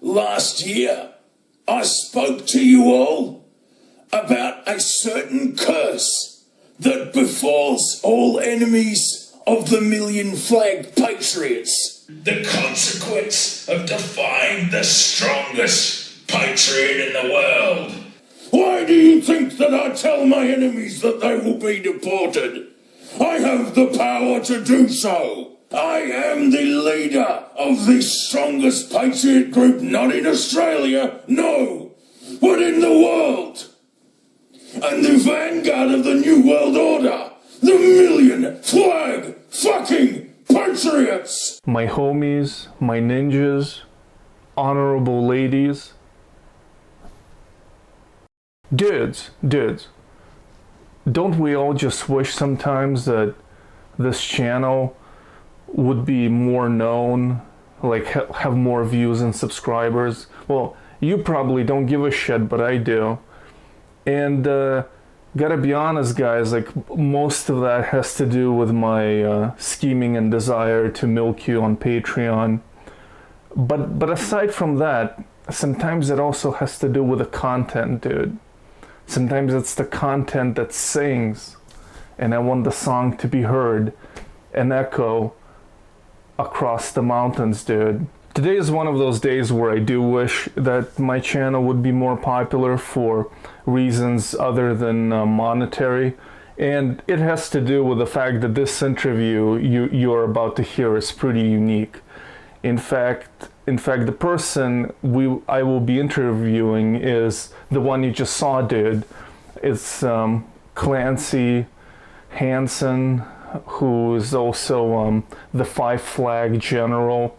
Last year, I spoke to you all about a certain curse that befalls all enemies of the Million Flag Patriots. The consequence of defying the strongest patriot in the world. Why do you think that I tell my enemies that they will be deported? I have the power to do so. I am the leader of the strongest patriot group, not in Australia, no, but in the world. And the vanguard of the New World Order, the Million Flag fucking Patriots. My homies, my ninjas, honorable ladies. Dudes, don't we all just wish sometimes that this channel would be more known, like have more views and subscribers? Well, you probably don't give a shit, but I do. And gotta be honest, guys, like most of that has to do with my scheming and desire to milk you on Patreon. But aside from that, sometimes it also has to do with the content, dude. Sometimes it's the content that sings, and I want the song to be heard and echo across the mountains, dude. Today is one of those days where I do wish that my channel would be more popular for reasons other than monetary, and it has to do with the fact that this interview you're about to hear is pretty unique. In fact, the person I will be interviewing is the one you just saw, dude. It's Clancy Hansen, who is also the 5 Flag General,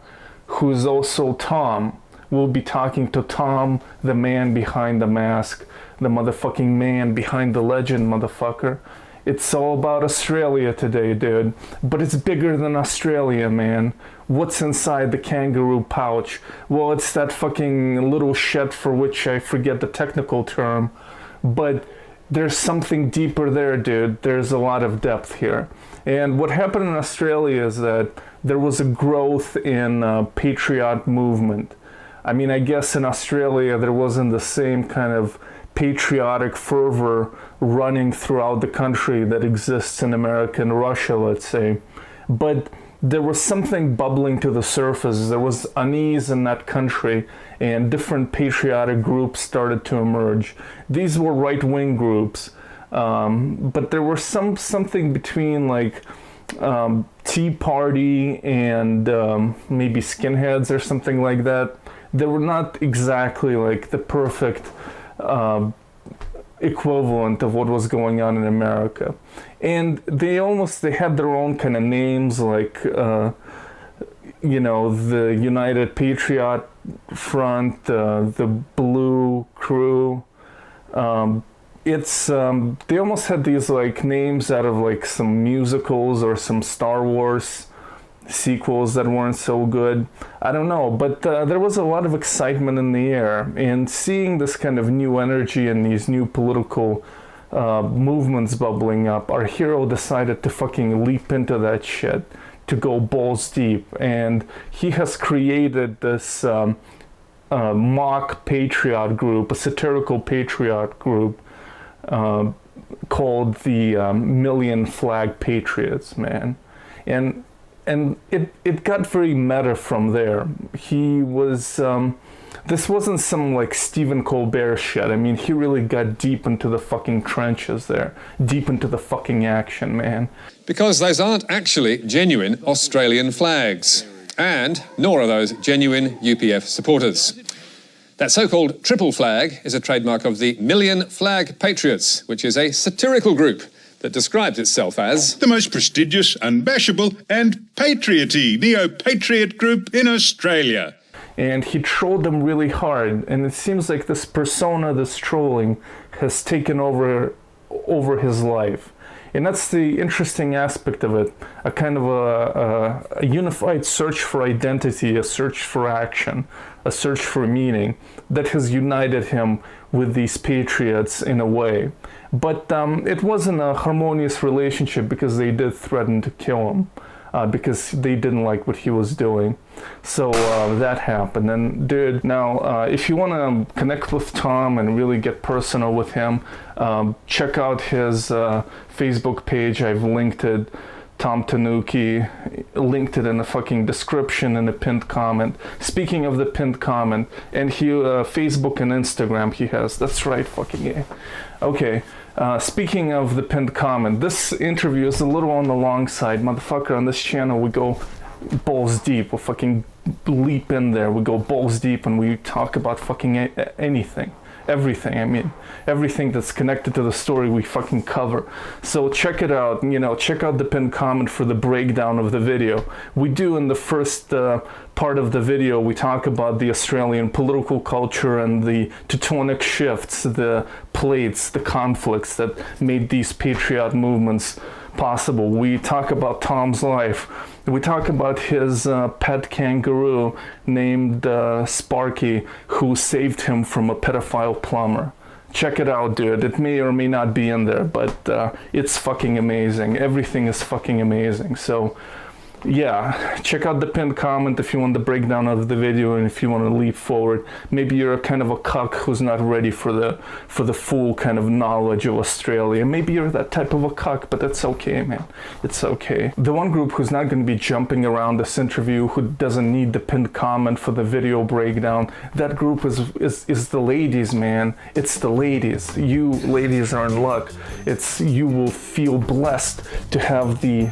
who is also Tom. We'll be talking to Tom, the man behind the mask, the motherfucking man behind the legend, motherfucker. It's all about Australia today, dude. But it's bigger than Australia, man. What's inside the kangaroo pouch? Well, it's that fucking little shit for which I forget the technical term. But there's something deeper there, dude. There's a lot of depth here. And what happened in Australia is that there was a growth in patriot movement. I mean, I guess in Australia there wasn't the same kind of patriotic fervor running throughout the country that exists in America and Russia, let's say. But there was something bubbling to the surface. There was unease in that country, and different patriotic groups started to emerge. These were right-wing groups, but there was something between like Tea Party and maybe skinheads or something like that. They were not exactly like the perfect equivalent of what was going on in America. And they had their own kind of names, like you know, the United Patriot Front, the Blue Crew. They almost had these like names out of like some musicals or some Star Wars sequels that weren't so good. I don't know, but there was a lot of excitement in the air, and seeing this kind of new energy and these new political movements bubbling up, our hero decided to fucking leap into that shit, to go balls deep, and he has created this mock patriot group, a satirical patriot group called the Million Flag Patriots, man. And it got very meta from there. He was, this wasn't some like Stephen Colbert shit. I mean, he really got deep into the fucking trenches there, deep into the fucking action, man. Because those aren't actually genuine Australian flags, and nor are those genuine UPF supporters. That so-called triple flag is a trademark of the Million Flag Patriots, which is a satirical group that describes itself as the most prestigious, unbashable and patrioty neo-patriot group in Australia. And he trolled them really hard, and it seems like this persona, this trolling, has taken over his life. And that's the interesting aspect of it, a kind of a unified search for identity, a search for action, a search for meaning that has united him with these patriots in a way. But it wasn't a harmonious relationship, because they did threaten to kill him. because they didn't like what he was doing. So that happened. And dude, now if you want to connect with Tom and really get personal with him, check out his Facebook page. I've linked it. Tom Tanuki, linked it in the fucking description in the pinned comment. Speaking of the pinned comment, and he Facebook and Instagram he has. That's right, fucking yeah. Okay. Speaking of the pinned comment, this interview is a little on the long side, motherfucker. On this channel, we go balls deep. We fucking leap in there. We go balls deep, and we talk about fucking anything. Everything, I mean, everything that's connected to the story we fucking cover. So check it out, you know, check out the pinned comment for the breakdown of the video. We do in the first part of the video, we talk about the Australian political culture and the tectonic shifts, the plates, the conflicts that made these patriot movements possible. We talk about Tom's life. We talk about his pet kangaroo named Sparky, who saved him from a pedophile plumber. Check it out, dude. It may or may not be in there, but it's fucking amazing. Everything is fucking amazing. So yeah, check out the pinned comment if you want the breakdown of the video and if you want to leap forward. Maybe you're a kind of a cuck who's not ready for the full kind of knowledge of Australia. Maybe you're that type of a cuck, but that's okay, man. It's okay. The one group who's not going to be jumping around this interview, who doesn't need the pinned comment for the video breakdown, that group is the ladies, man. It's the ladies. You ladies are in luck. You will feel blessed to have the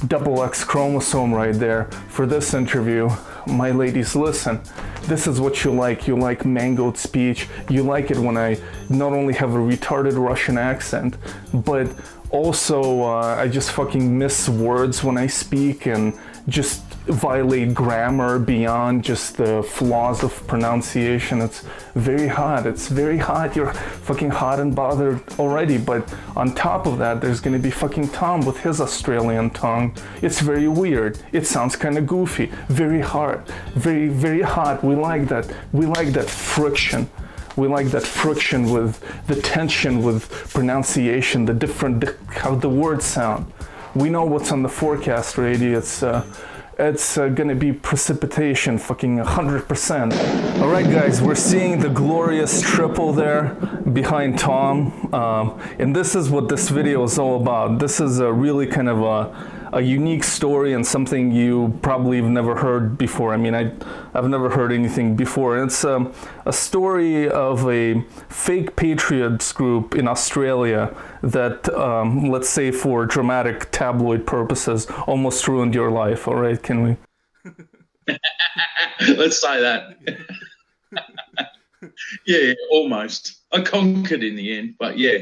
XX chromosome right there for this interview. My ladies, listen, this is what you like. You like mangled speech. You like it when I not only have a retarded Russian accent, but also I just fucking miss words when I speak and just violate grammar beyond just the flaws of pronunciation. It's very hot. It's very hot. You're fucking hot and bothered already, but on top of that, there's gonna be fucking Tom with his Australian tongue. It's very weird. It sounds kind of goofy. Very hard. Very, very hot. We like that. We like that friction. We like that friction with the tension with pronunciation, how the words sound. We know what's on the forecast already. It's gonna be precipitation, fucking 100%. All right, guys, we're seeing the glorious triple there behind Tom. And this is what this video is all about. This is a really kind of a unique story and something you probably have never heard before. I mean, I've never heard anything before. It's a story of a fake patriots group in Australia that, let's say for dramatic tabloid purposes, almost ruined your life. All right, can we? Let's say that. Yeah, almost. I conquered in the end, but yeah.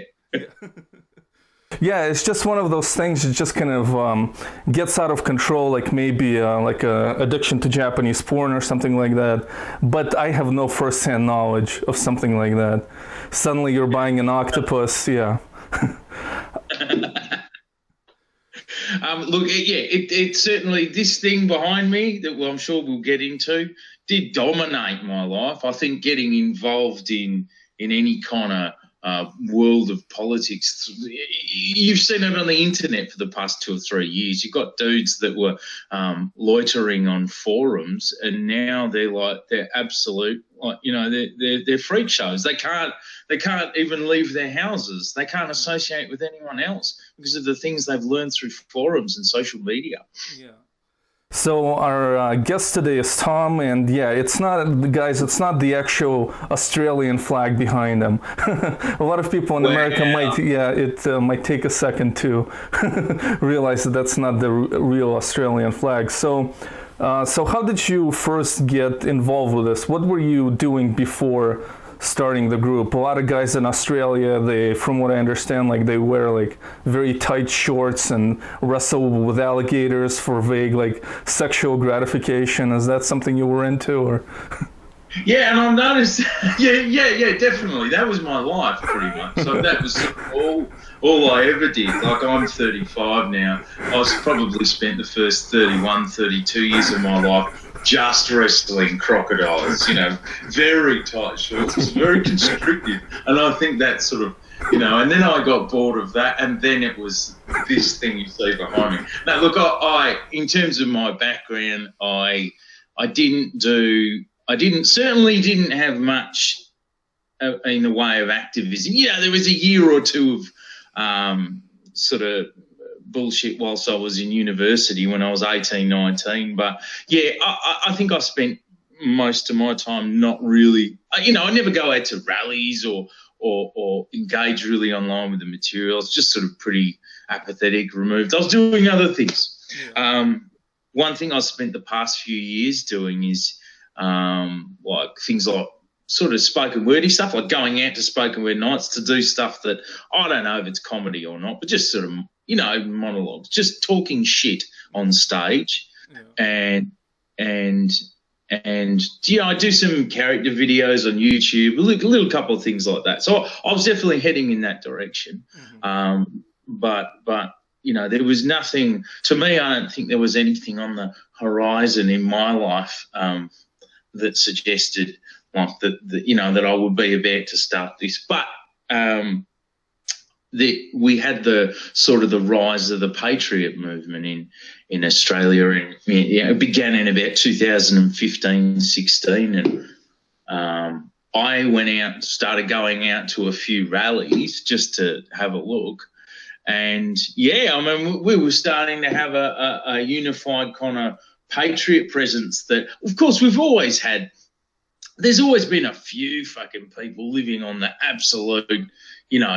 Yeah, it's just one of those things that just kind of gets out of control, like maybe like a addiction to Japanese porn or something like that. But I have no first-hand knowledge of something like that. Suddenly you're buying an octopus, yeah. Look, it certainly, this thing behind me that I'm sure we'll get into did dominate my life. I think getting involved in any kind of world of politics, you've seen it on the internet for the past 2 or 3 years. You've got dudes that were loitering on forums, and now they're absolute, like, you know, they're freak shows. They can't even leave their houses. They can't associate with anyone else because of the things they've learned through forums and social media. Yeah. So our guest today is Tom, and yeah, it's not the actual Australian flag behind him. A lot of people in America might take a second to realize that that's not the real Australian flag. So how did you first get involved with this? What were you doing before starting the group? A lot of guys in Australia, they, from what I understand, like they wear like very tight shorts and wrestle with alligators for vague like sexual gratification. Is that something you were into, or? Yeah, and I've noticed. Yeah, definitely. That was my life, pretty much. So that was all I ever did. Like, I'm 35 now. I probably spent the first 31, 32 years of my life just wrestling crocodiles, you know, very tight shorts, very constricted. And I think that sort of And then I got bored of that, and then it was this thing you see behind me. Now, look, I in terms of my background, I certainly didn't have much in the way of activism. There was a year or two of sort of bullshit whilst I was in university when I was 18, 19. But, I think I spent most of my time not really, I never go out to rallies or engage really online with the materials, just sort of pretty apathetic, removed. I was doing other things. Yeah. One thing I spent the past few years doing is like things like sort of spoken wordy stuff, like going out to spoken word nights to do stuff that I don't know if it's comedy or not, but just sort of, monologues, just talking shit on stage. Yeah. And I do some character videos on YouTube, a little couple of things like that. So I was definitely heading in that direction. Mm-hmm. But there was nothing, to me, I don't think there was anything on the horizon in my life that suggested like that I would be about to start this. But we had the sort of the rise of the Patriot movement in Australia, and it began in about 2015, 16, and I went out, started going out to a few rallies just to have a look, and we were starting to have a unified kind of Patriot presence that, of course, we've always had. There's always been a few fucking people living on the absolute,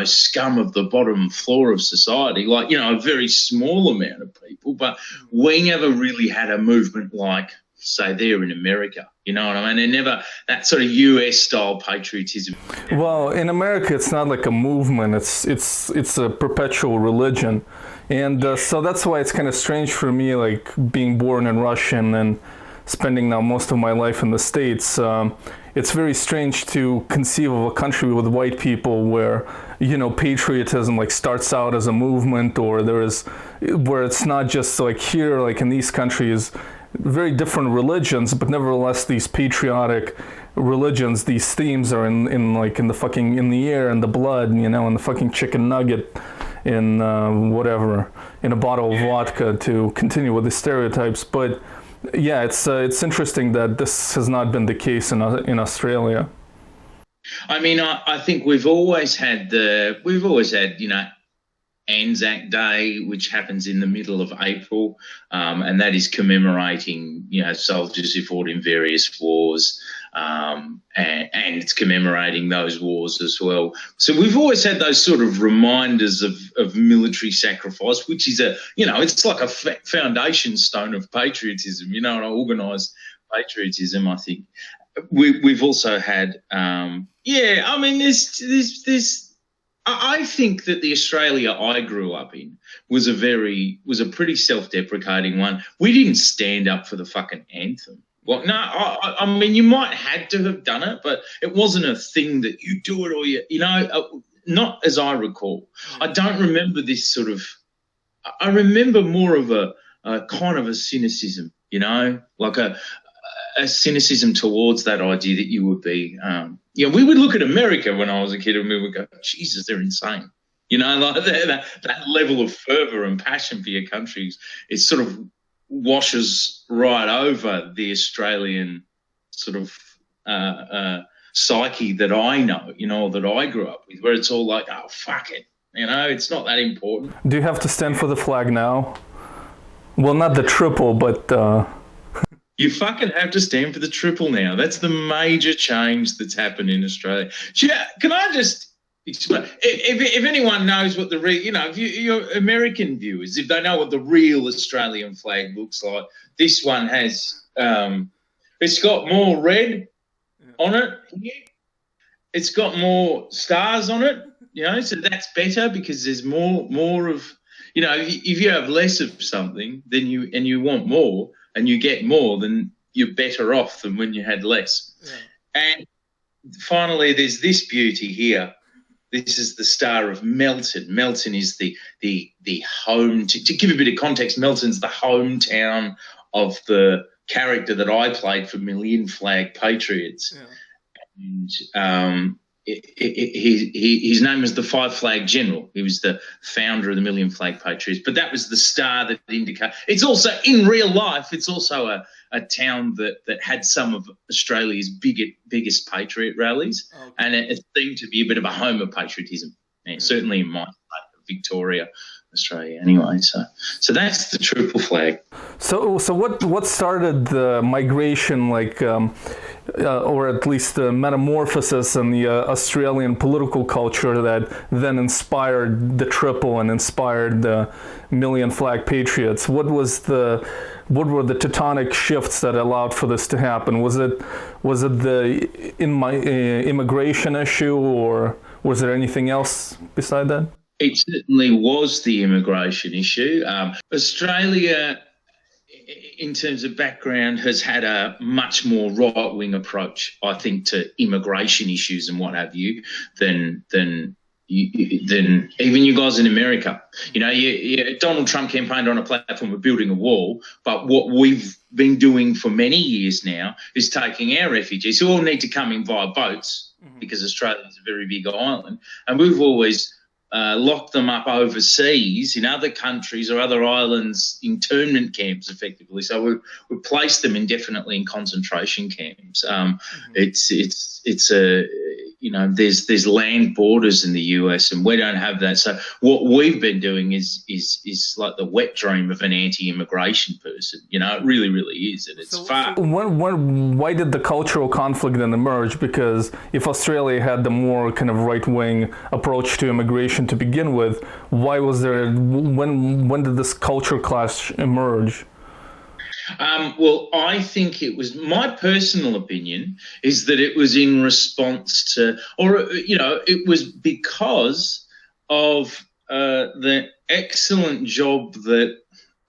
scum of the bottom floor of society, like, a very small amount of people, but we never really had a movement like, say, there in America, you know what I mean? And never that sort of US-style patriotism. Well, in America, it's not like a movement. It's a perpetual religion. And so that's why it's kind of strange for me, like, being born in Russia and then spending now most of my life in the States. It's very strange to conceive of a country with white people where, patriotism like starts out as a movement, or where it's not just like here, like in these countries, very different religions, but nevertheless these patriotic religions, these themes are in the air, in the blood, in the fucking chicken nugget, in in a bottle of vodka, to continue with the stereotypes. But yeah, it's interesting that this has not been the case in Australia. I mean, I think we've always had Anzac Day, which happens in the middle of April, and that is commemorating soldiers who fought in various wars, and it's commemorating those wars as well. So we've always had those sort of reminders of military sacrifice, which is it's like a foundation stone of patriotism, and organised patriotism. I think we've also had I mean there's I think that the Australia I grew up in was a pretty self-deprecating one. We didn't stand up for the fucking anthem. Well, no, I mean, you might had to have done it, but it wasn't a thing that you do it or not as I recall. I don't remember this sort of. I remember more of a kind of a cynicism, like a cynicism towards that idea that you would be. We would look at America when I was a kid and we would go, Jesus, they're insane. Like that level of fervour and passion for your country is sort of washes right over the Australian sort of psyche that I know, that I grew up with, where it's all like, oh, fuck it. It's not that important. Do you have to stand for the flag now? Well, not the triple, but... You fucking have to stand for the triple now. That's the major change that's happened in Australia. Can I just explain? If anyone knows what the if your American viewers, if they know what the real Australian flag looks like, this one has it's got more red on it. It's got more stars on it. So that's better because there's more of if you have less of something, then you want more. And you get more, then you're better off than when you had less. Yeah. And finally, there's this beauty here. This is the Star of Melton. Melton is the home. To give a bit of context, Melton's the hometown of the character that I played for Million Flag Patriots. Yeah. And his name was the Five Flag General. He was the founder of the Million Flag Patriots. But that was the star that indicated. It's also, in real life, it's also a town that had some of Australia's biggest patriot rallies. Okay. And it seemed to be a bit of a home of patriotism. And certainly in my state of Victoria, Australia anyway. So that's the triple flag. So what started the migration, or at least the metamorphosis in the Australian political culture that then inspired the triple and inspired the Million Flag Patriots? What were the tectonic shifts that allowed for this to happen? Was it the immigration issue, or was there anything else beside that? It certainly was the immigration issue. Australia, in terms of background, has had a much more right-wing approach, I think, to immigration issues and what have you than even you guys in America. You know, Donald Trump campaigned on a platform of building a wall, but what we've been doing for many years now is taking our refugees who all need to come in via boats, because Australia is a very big island, and we've always locked them up overseas in other countries or other islands, internment camps, effectively. So we've placed them indefinitely in concentration camps. It's a, you know, there's land borders in the US, and we don't have that. So what we've been doing is like the wet dream of an anti-immigration person. You know, it really, really is, and it's far. Why did the cultural conflict then emerge? Because if Australia had the more kind of right-wing approach to immigration to begin with, why was there? When did this culture clash emerge? Well, I think it was, my personal opinion is that it was in response to, or, you know, it was because of the excellent job that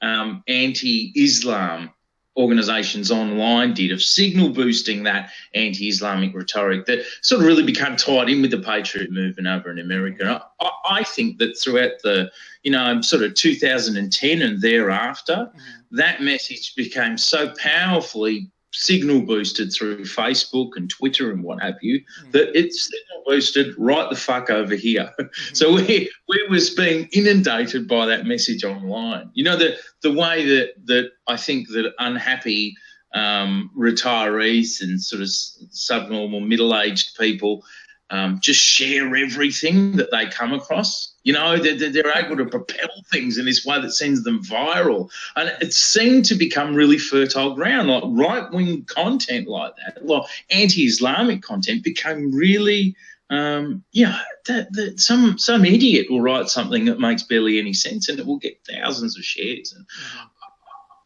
anti-Islam organisations online did of signal boosting that anti-Islamic rhetoric that sort of really became tied in with the Patriot movement over in America. I think that throughout the, you know, sort of 2010 and thereafter, that message became so powerfully signal boosted through Facebook and Twitter and what have you, that it's signal boosted right the fuck over here. So we was being inundated by that message online. You know, the way that I think that unhappy retirees and sort of subnormal middle-aged people just share everything that they come across. You know, they're able to propel things in this way that sends them viral. And it seemed to become really fertile ground, like right-wing content like that, like anti-Islamic content became really, that some idiot will write something that makes barely any sense and it will get thousands of shares. And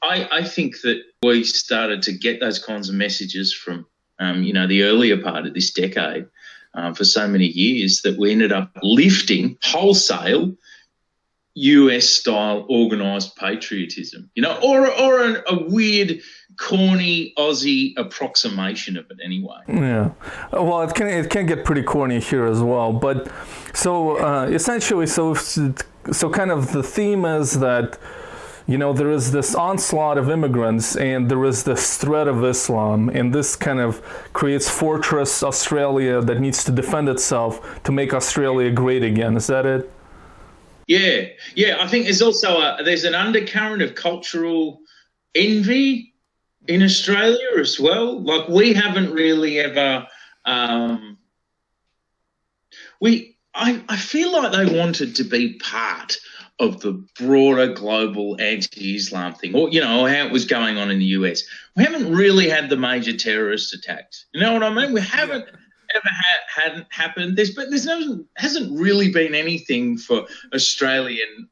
I think that we started to get those kinds of messages from, you know, the earlier part of this decade, for so many years, that we ended up lifting wholesale US-style organised patriotism, you know, or a weird, corny Aussie approximation of it anyway. Yeah, well, it can get pretty corny here as well. But so essentially, so kind of the theme is that, you know, there is this onslaught of immigrants and there is this threat of Islam, and this kind of creates Fortress Australia that needs to defend itself to make Australia great again. Is that it? Yeah. I think there's also there's an undercurrent of cultural envy in Australia as well. Like, we haven't really ever. I feel like they wanted to be part of the broader global anti-Islam thing, or, you know, how it was going on in the US. We haven't really had the major terrorist attacks. You know what I mean? We haven't ever hadn't happened. Hasn't really been anything for Australian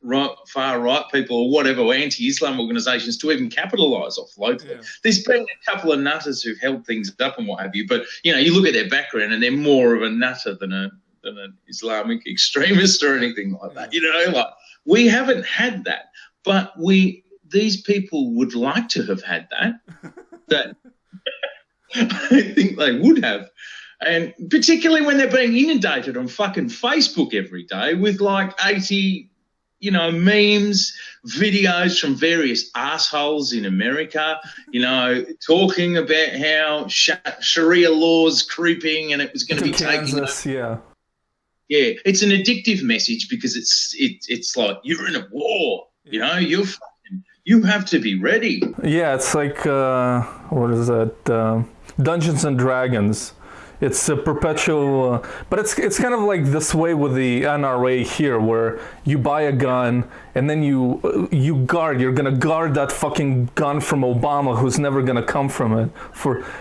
far right people or whatever, anti-Islam organisations to even capitalise off locally. Yeah. There's been a couple of nutters who've held things up and what have you, but, you know, you look at their background and they're more of a nutter than an Islamic extremist or anything like that. You know, like, we haven't had that, but these people would like to have had that. That I think they would have. And particularly when they're being inundated on fucking Facebook every day with like 80, memes, videos from various assholes in America, talking about how Sharia law's creeping and it was going to be taking Kansas, yeah. Yeah, it's an addictive message because it's like you're in a war, you have to be ready. Yeah, it's like what is that? Dungeons and Dragons. It's a perpetual, but it's kind of like this way with the NRA here, where you buy a gun and then you're gonna guard that fucking gun from Obama, who's never gonna come from it.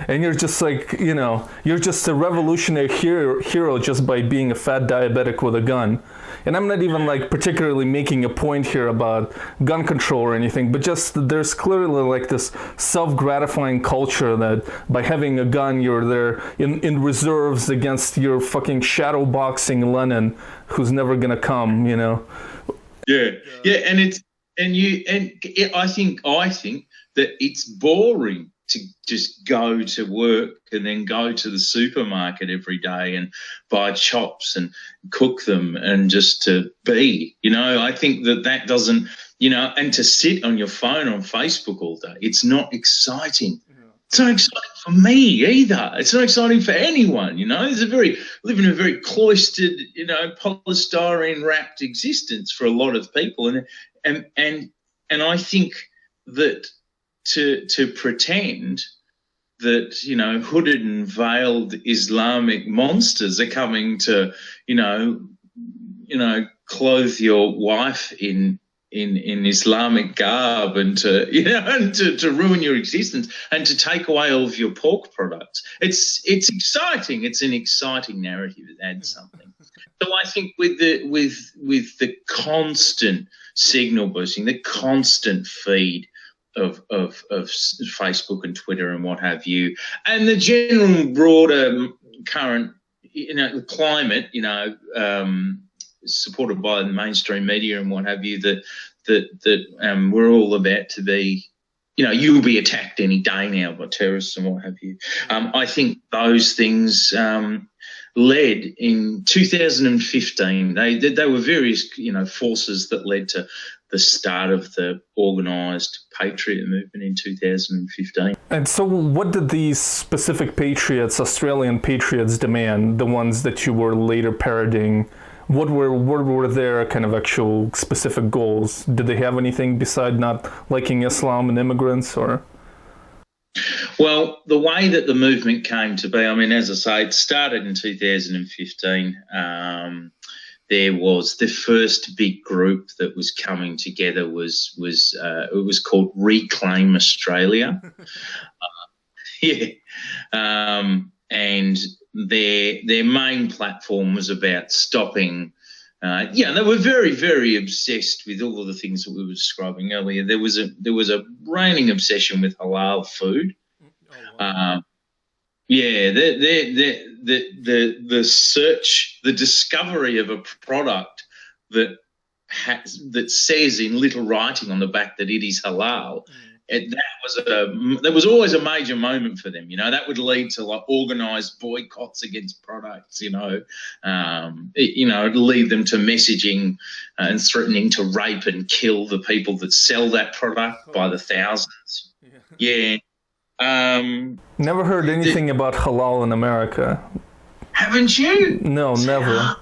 And you're just like, you're just a revolutionary hero just by being a fat diabetic with a gun. And I'm not even like particularly making a point here about gun control or anything, but just there's clearly like this self-gratifying culture that by having a gun, you're there in reserves against your fucking shadow boxing Lenin, who's never gonna come, Yeah, I think that it's boring to just go to work and then go to the supermarket every day and buy chops and cook them and just to be, I think that doesn't, and to sit on your phone on Facebook all day, it's not exciting. It's not exciting for me either. It's not exciting for anyone, live in a very cloistered, polystyrene wrapped existence for a lot of people. And I think that to pretend that, hooded and veiled Islamic monsters are coming to, clothe your wife in Islamic garb and to ruin your existence and to take away all of your pork products. It's exciting. It's an exciting narrative. It adds something. So I think with the constant signal boosting, the constant feed of Facebook and Twitter and what have you, and the general broader current climate, supported by the mainstream media and what have you, that we're all about to be, you'll be attacked any day now by terrorists and what have you. I think those things led in 2015. They were various forces that led to the start of the organised Patriot movement in 2015. And so what did these specific patriots, Australian patriots, demand, the ones that you were later parodying? What were their kind of actual specific goals? Did they have anything beside not liking Islam and immigrants, or? Well, the way that the movement came to be, as I say, it started in 2015. There was the first big group that was coming together was it was called Reclaim Australia. And their main platform was about stopping. They were very, very obsessed with all of the things that we were describing earlier. There was a reigning obsession with halal food. The discovery of a product that says in little writing on the back that it is halal. That was always a major moment for them. That would lead to like organised boycotts against products. It'd lead them to messaging and threatening to rape and kill the people that sell that product by the thousands. Yeah. Never heard anything about halal in America. Haven't you? No, never.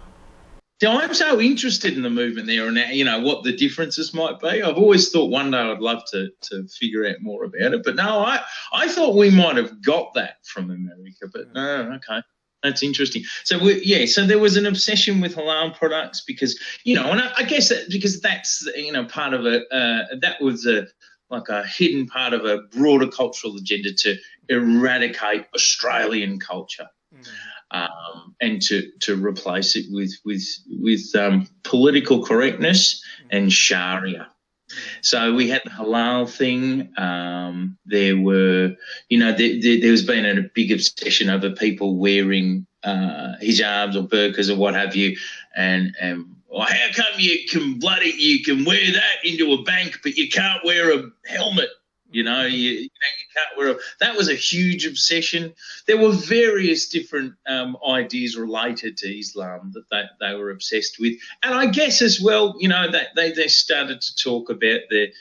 I'm so interested in the movement there and, what the differences might be. I've always thought one day I'd love to figure out more about it. But no, I thought we might have got that from America. But no, okay. That's interesting. So, so there was an obsession with halal products because, and I guess because that's, part of that was like a hidden part of a broader cultural agenda to eradicate Australian culture. And to replace it with political correctness and Sharia. So we had the halal thing. There were, there's been a big obsession over people wearing hijabs or burqas or what have you, and how come you can wear that into a bank, but you can't wear a helmet You know, you can't wear that was a huge obsession. There were various different ideas related to Islam that they were obsessed with. And I guess as well, you know, that they started to talk about the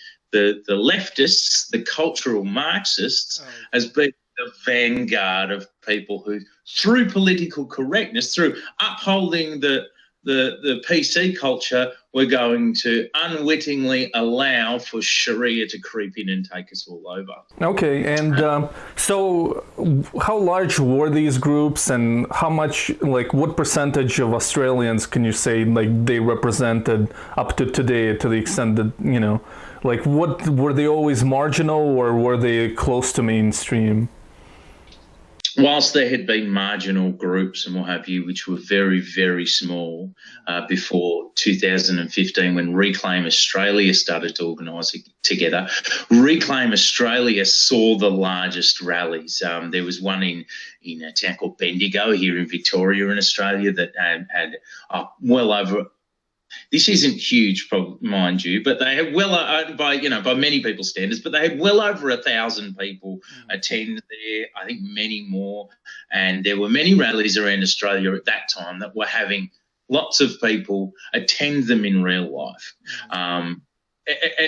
leftists, the cultural Marxists, as being the vanguard of people who, through political correctness, through upholding the PC culture, we're going to unwittingly allow for Sharia to creep in and take us all over. Okay, and so how large were these groups, and how much, like, what percentage of Australians can you say, like, they represented up to today, to the extent that, you know, like, what, were they always marginal, or were they close to mainstream? Whilst there had been marginal groups and what have you, which were very, very small before 2015, when Reclaim Australia started to organise together, Reclaim Australia saw the largest rallies. There was one in a town called Bendigo here in Victoria in Australia that had well over. This isn't huge, mind you, but they had by many people's standards, but they had well over 1,000 people attend there. I think many more, and there were many rallies around Australia at that time that were having lots of people attend them in real life. And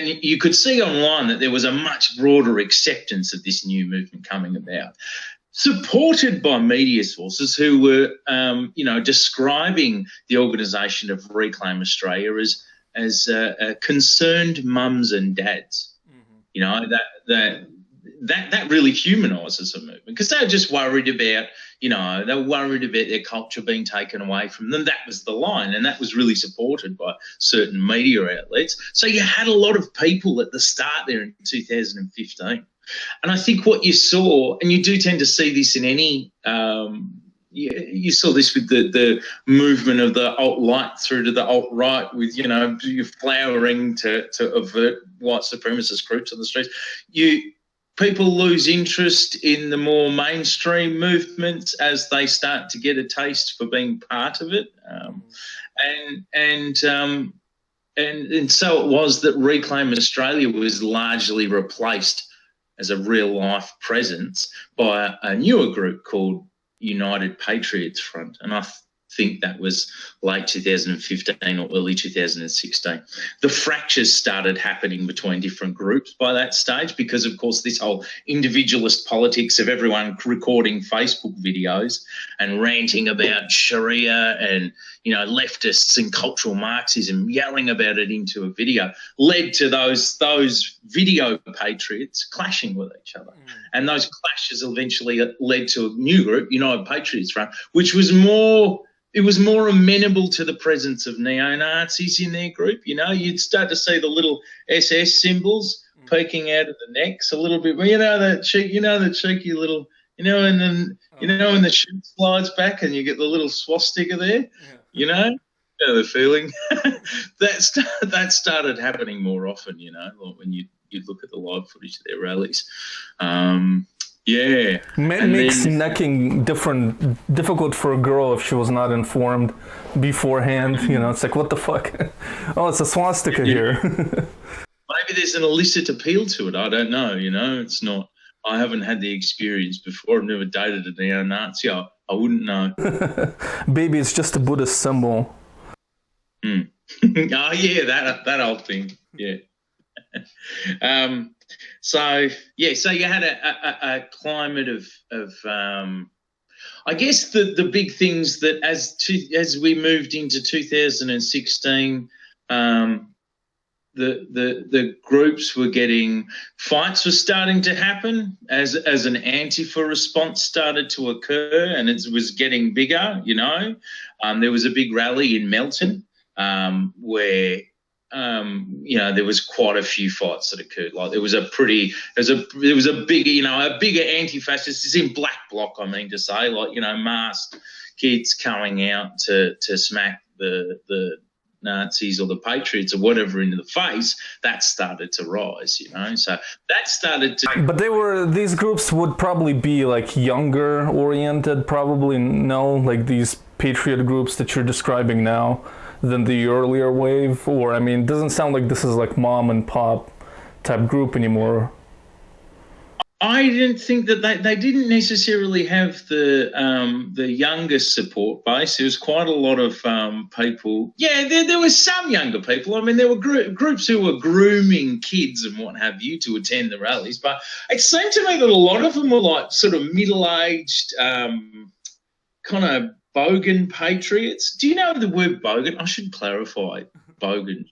you could see online that there was a much broader acceptance of this new movement coming about, supported by media sources who were, describing the organisation of Reclaim Australia as concerned mums and dads. Mm-hmm. You know, that really humanises a movement, because they were just worried about, they were worried about their culture being taken away from them. That was the line, and that was really supported by certain media outlets. So you had a lot of people at the start there in 2015. And I think what you saw, and you do tend to see this in any, you saw this with the movement of the alt-right through to the alt-right, with, you're flowering to avert white supremacist groups on the streets. People lose interest in the more mainstream movements as they start to get a taste for being part of it. And so it was that Reclaim Australia was largely replaced as a real-life presence by a newer group called United Patriots Front, and I think that was late 2015 or early 2016. The fractures started happening between different groups by that stage, because, of course, this whole individualist politics of everyone recording Facebook videos and ranting about Sharia and, leftists and cultural Marxism, yelling about it into a video, led to those video patriots clashing with each other. And those clashes eventually led to a new group, United Patriots Front, which was more amenable to the presence of neo-Nazis in their group. You'd start to see the little SS symbols peeking out of the necks a little bit. That cheeky little, and then, when the shirt slides back and you get the little swastika there, you know the feeling. that started happening more often, like when you look at the live footage of their rallies. Yeah. Makes necking difficult for a girl if she was not informed beforehand. It's like, what the fuck? Oh, it's a swastika here. Maybe there's an illicit appeal to it. I don't know. It's not. I haven't had the experience before. I've never dated a neo-Nazi. I wouldn't know. Baby, it's just a Buddhist symbol. Oh yeah, that old thing. Yeah. So you had a climate of I guess the big things that as we moved into 2016, the groups were getting, fights were starting to happen as an Antifa response started to occur, and it was getting bigger. There was a big rally in Melton where. There was quite a few fights that occurred. Like there was a bigger anti-fascist. It's in black bloc, I mean to say, masked kids coming out to smack the Nazis or the Patriots or whatever into the face. That started to rise, So that started to. But these groups would probably be like younger oriented, probably like these patriot groups that you're describing now, than the earlier wave, or it doesn't sound like this is like mom and pop type group anymore. I didn't think that they didn't necessarily have the youngest support base. There was quite a lot of people. Yeah, there was some younger people. I mean, there were groups who were grooming kids and what have you to attend the rallies. But it seemed to me that a lot of them were like sort of middle-aged, kind of bogan patriots. Do you know the word bogan? I should clarify bogan.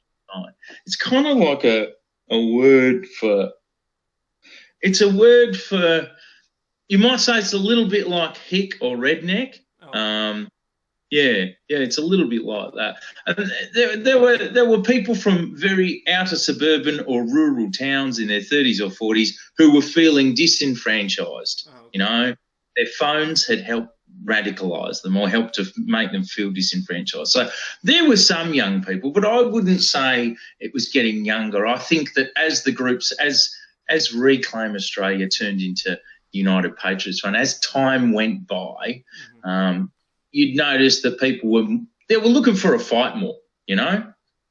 It's kind of like a word for. It's a word for, you might say it's a little bit like hick or redneck. Oh. Yeah, it's a little bit like that. And there were people from very outer suburban or rural towns in their 30s or 40s who were feeling disenfranchised. Oh, okay. You know, their phones had helped radicalise them or helped to make them feel disenfranchised. So there were some young people, but I wouldn't say it was getting younger. I think that as the groups, as Reclaim Australia turned into United Patriots Front, as time went by, you'd notice that people were looking for a fight more. You know,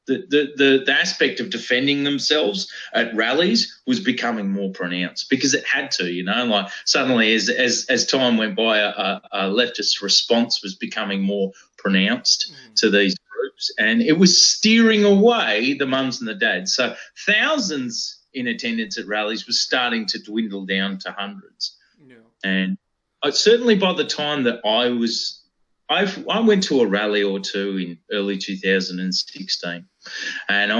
the aspect of defending themselves at rallies was becoming more pronounced because it had to. You know, like suddenly as time went by, a leftist response was becoming more pronounced to these groups, and it was steering away the mums and the dads. So thousands in attendance at rallies was starting to dwindle down to hundreds. Yeah. And certainly by the time that I went to a rally or two in early 2016, and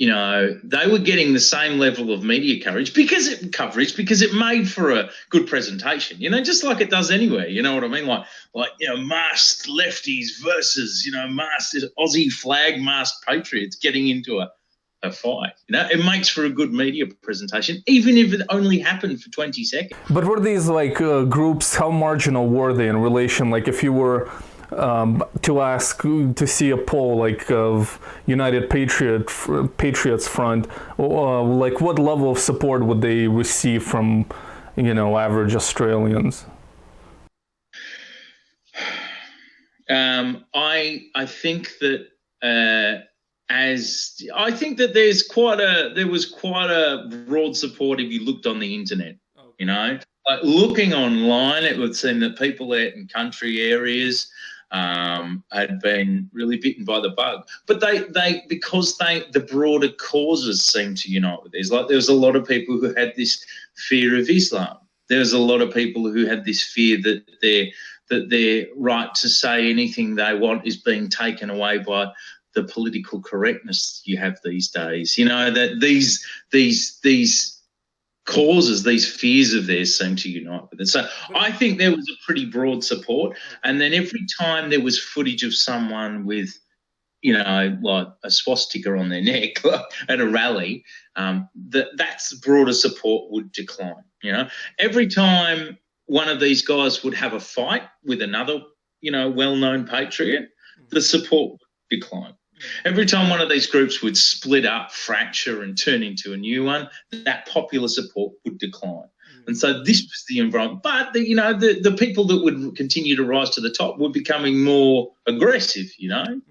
they were getting the same level of media coverage because it made for a good presentation, you know, just like it does anywhere. You know what I mean? Like masked lefties versus, masked Aussie flag masked patriots getting into a fight. You know, it makes for a good media presentation, even if it only happened for 20 seconds. But were these groups, how marginal were they in relation? Like if you were to ask to see a poll of United Patriots Front, what level of support would they receive from, average Australians? I think that I think that there was quite a broad support if you looked on the internet. Okay. You know, like looking online, it would seem that people out in country areas had been really bitten by the bug. But the broader causes seemed to unite with these. Like there was a lot of people who had this fear of Islam. There was a lot of people who had this fear that their right to say anything they want is being taken away by the political correctness you have these days. You know, that these causes, these fears of theirs seem to unite with it. So I think there was a pretty broad support. And then every time there was footage of someone with, like a swastika on their neck at a rally, that's broader support would decline. You know, every time one of these guys would have a fight with another, well-known patriot, the support would decline. Every time one of these groups would split up, fracture and turn into a new one, that popular support would decline. And so this was the environment. But, the people that would continue to rise to the top were becoming more aggressive, and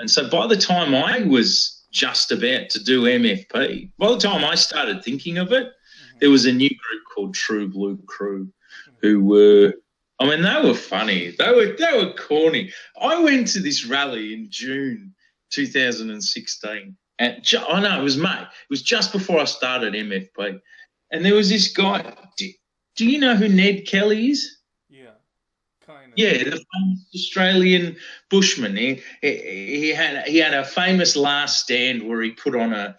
so by the time I was just about to do MFP, by the time I started thinking of it, there was a new group called True Blue Crew who were... they were funny. They were corny. I went to this rally in June 2016. I know, it was May. It was just before I started MFP. And there was this guy. Do you know who Ned Kelly is? Yeah, kind of. Yeah, the famous Australian bushman. He had a famous last stand where he put on a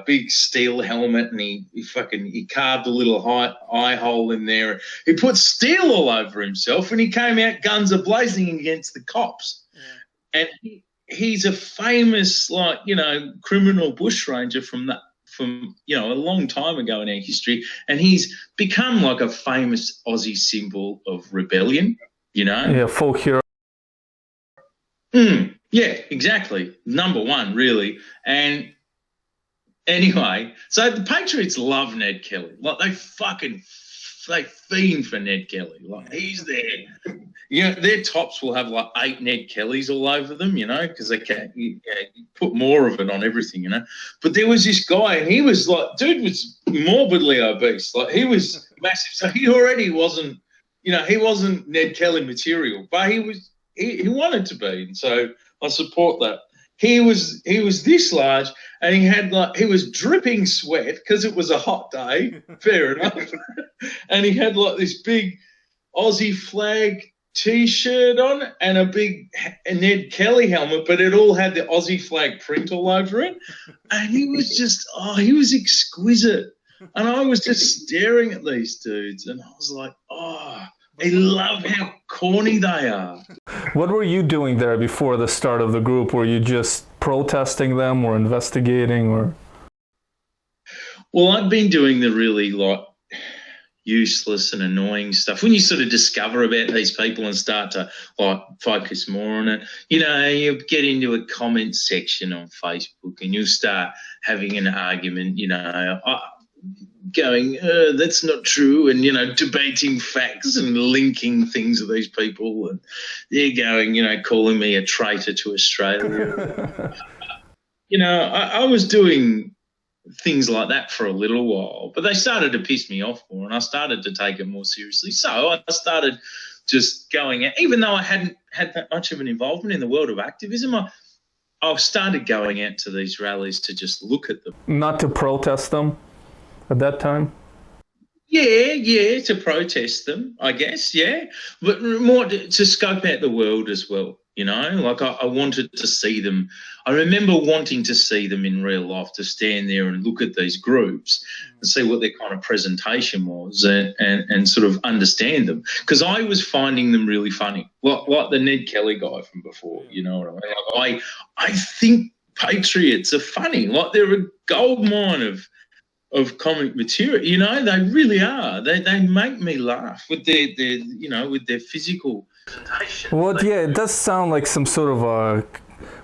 big steel helmet and he carved a little eye hole in there. He put steel all over himself and he came out guns a-blazing against the cops. Yeah. And he's a famous, criminal bushranger from a long time ago in our history. And he's become like a famous Aussie symbol of rebellion, Yeah, folk hero. Yeah, exactly. Number one, really. And anyway, so the Patriots love Ned Kelly. Like they fiend for Ned Kelly. Like he's there. their tops will have like 8 Ned Kellys all over them, because they can put more of it on everything, But there was this guy, and he was like, dude was morbidly obese. Like, he was massive. So he already wasn't, he wasn't Ned Kelly material, but he wanted to be. And so I support that. He was this large, and he was dripping sweat because it was a hot day. Fair enough. And he had like this big Aussie flag T-shirt on and a big Ned Kelly helmet, but it all had the Aussie flag print all over it. And he was he was exquisite. And I was just staring at these dudes, and I was like, I love how corny they are. What were you doing there before the start of the group? Were you just protesting them or investigating, or? Well, I've been doing the really useless and annoying stuff. When you sort of discover about these people and start to focus more on it, you get into a comment section on Facebook and you'll start having an argument, going, that's not true, and, debating facts and linking things with these people, and they're going, calling me a traitor to Australia. I was doing things like that for a little while, but they started to piss me off more, and I started to take it more seriously. So I started just going out, even though I hadn't had that much of an involvement in the world of activism, I started going out to these rallies to just look at them. Not to protest them at that time? Yeah, to protest them, I guess, yeah. But more to scope out the world as well, I wanted to see them. I remember wanting to see them in real life, to stand there and look at these groups and see what their kind of presentation was and sort of understand them. Because I was finding them really funny, like the Ned Kelly guy from before, you know what I mean? I think patriots are funny, like they're a gold mine of comic material, they really are. They make me laugh with their physical presentation. Well, yeah, it does sound like some sort of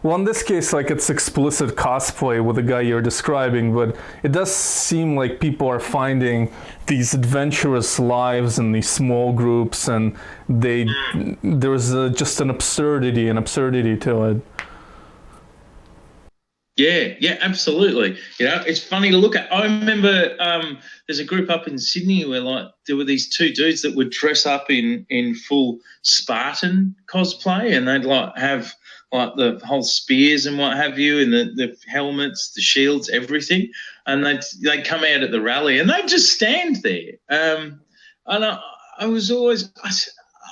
well, in this case, like it's explicit cosplay with the guy you're describing, but it does seem like people are finding these adventurous lives in these small groups, and there's just an absurdity to it. Yeah, absolutely. It's funny to look at. I remember there's a group up in Sydney where there were these 2 dudes that would dress up in full Spartan cosplay, and they'd have the whole spears and what have you, and the helmets, the shields, everything, and they'd come out at the rally and they'd just stand there. And I was always.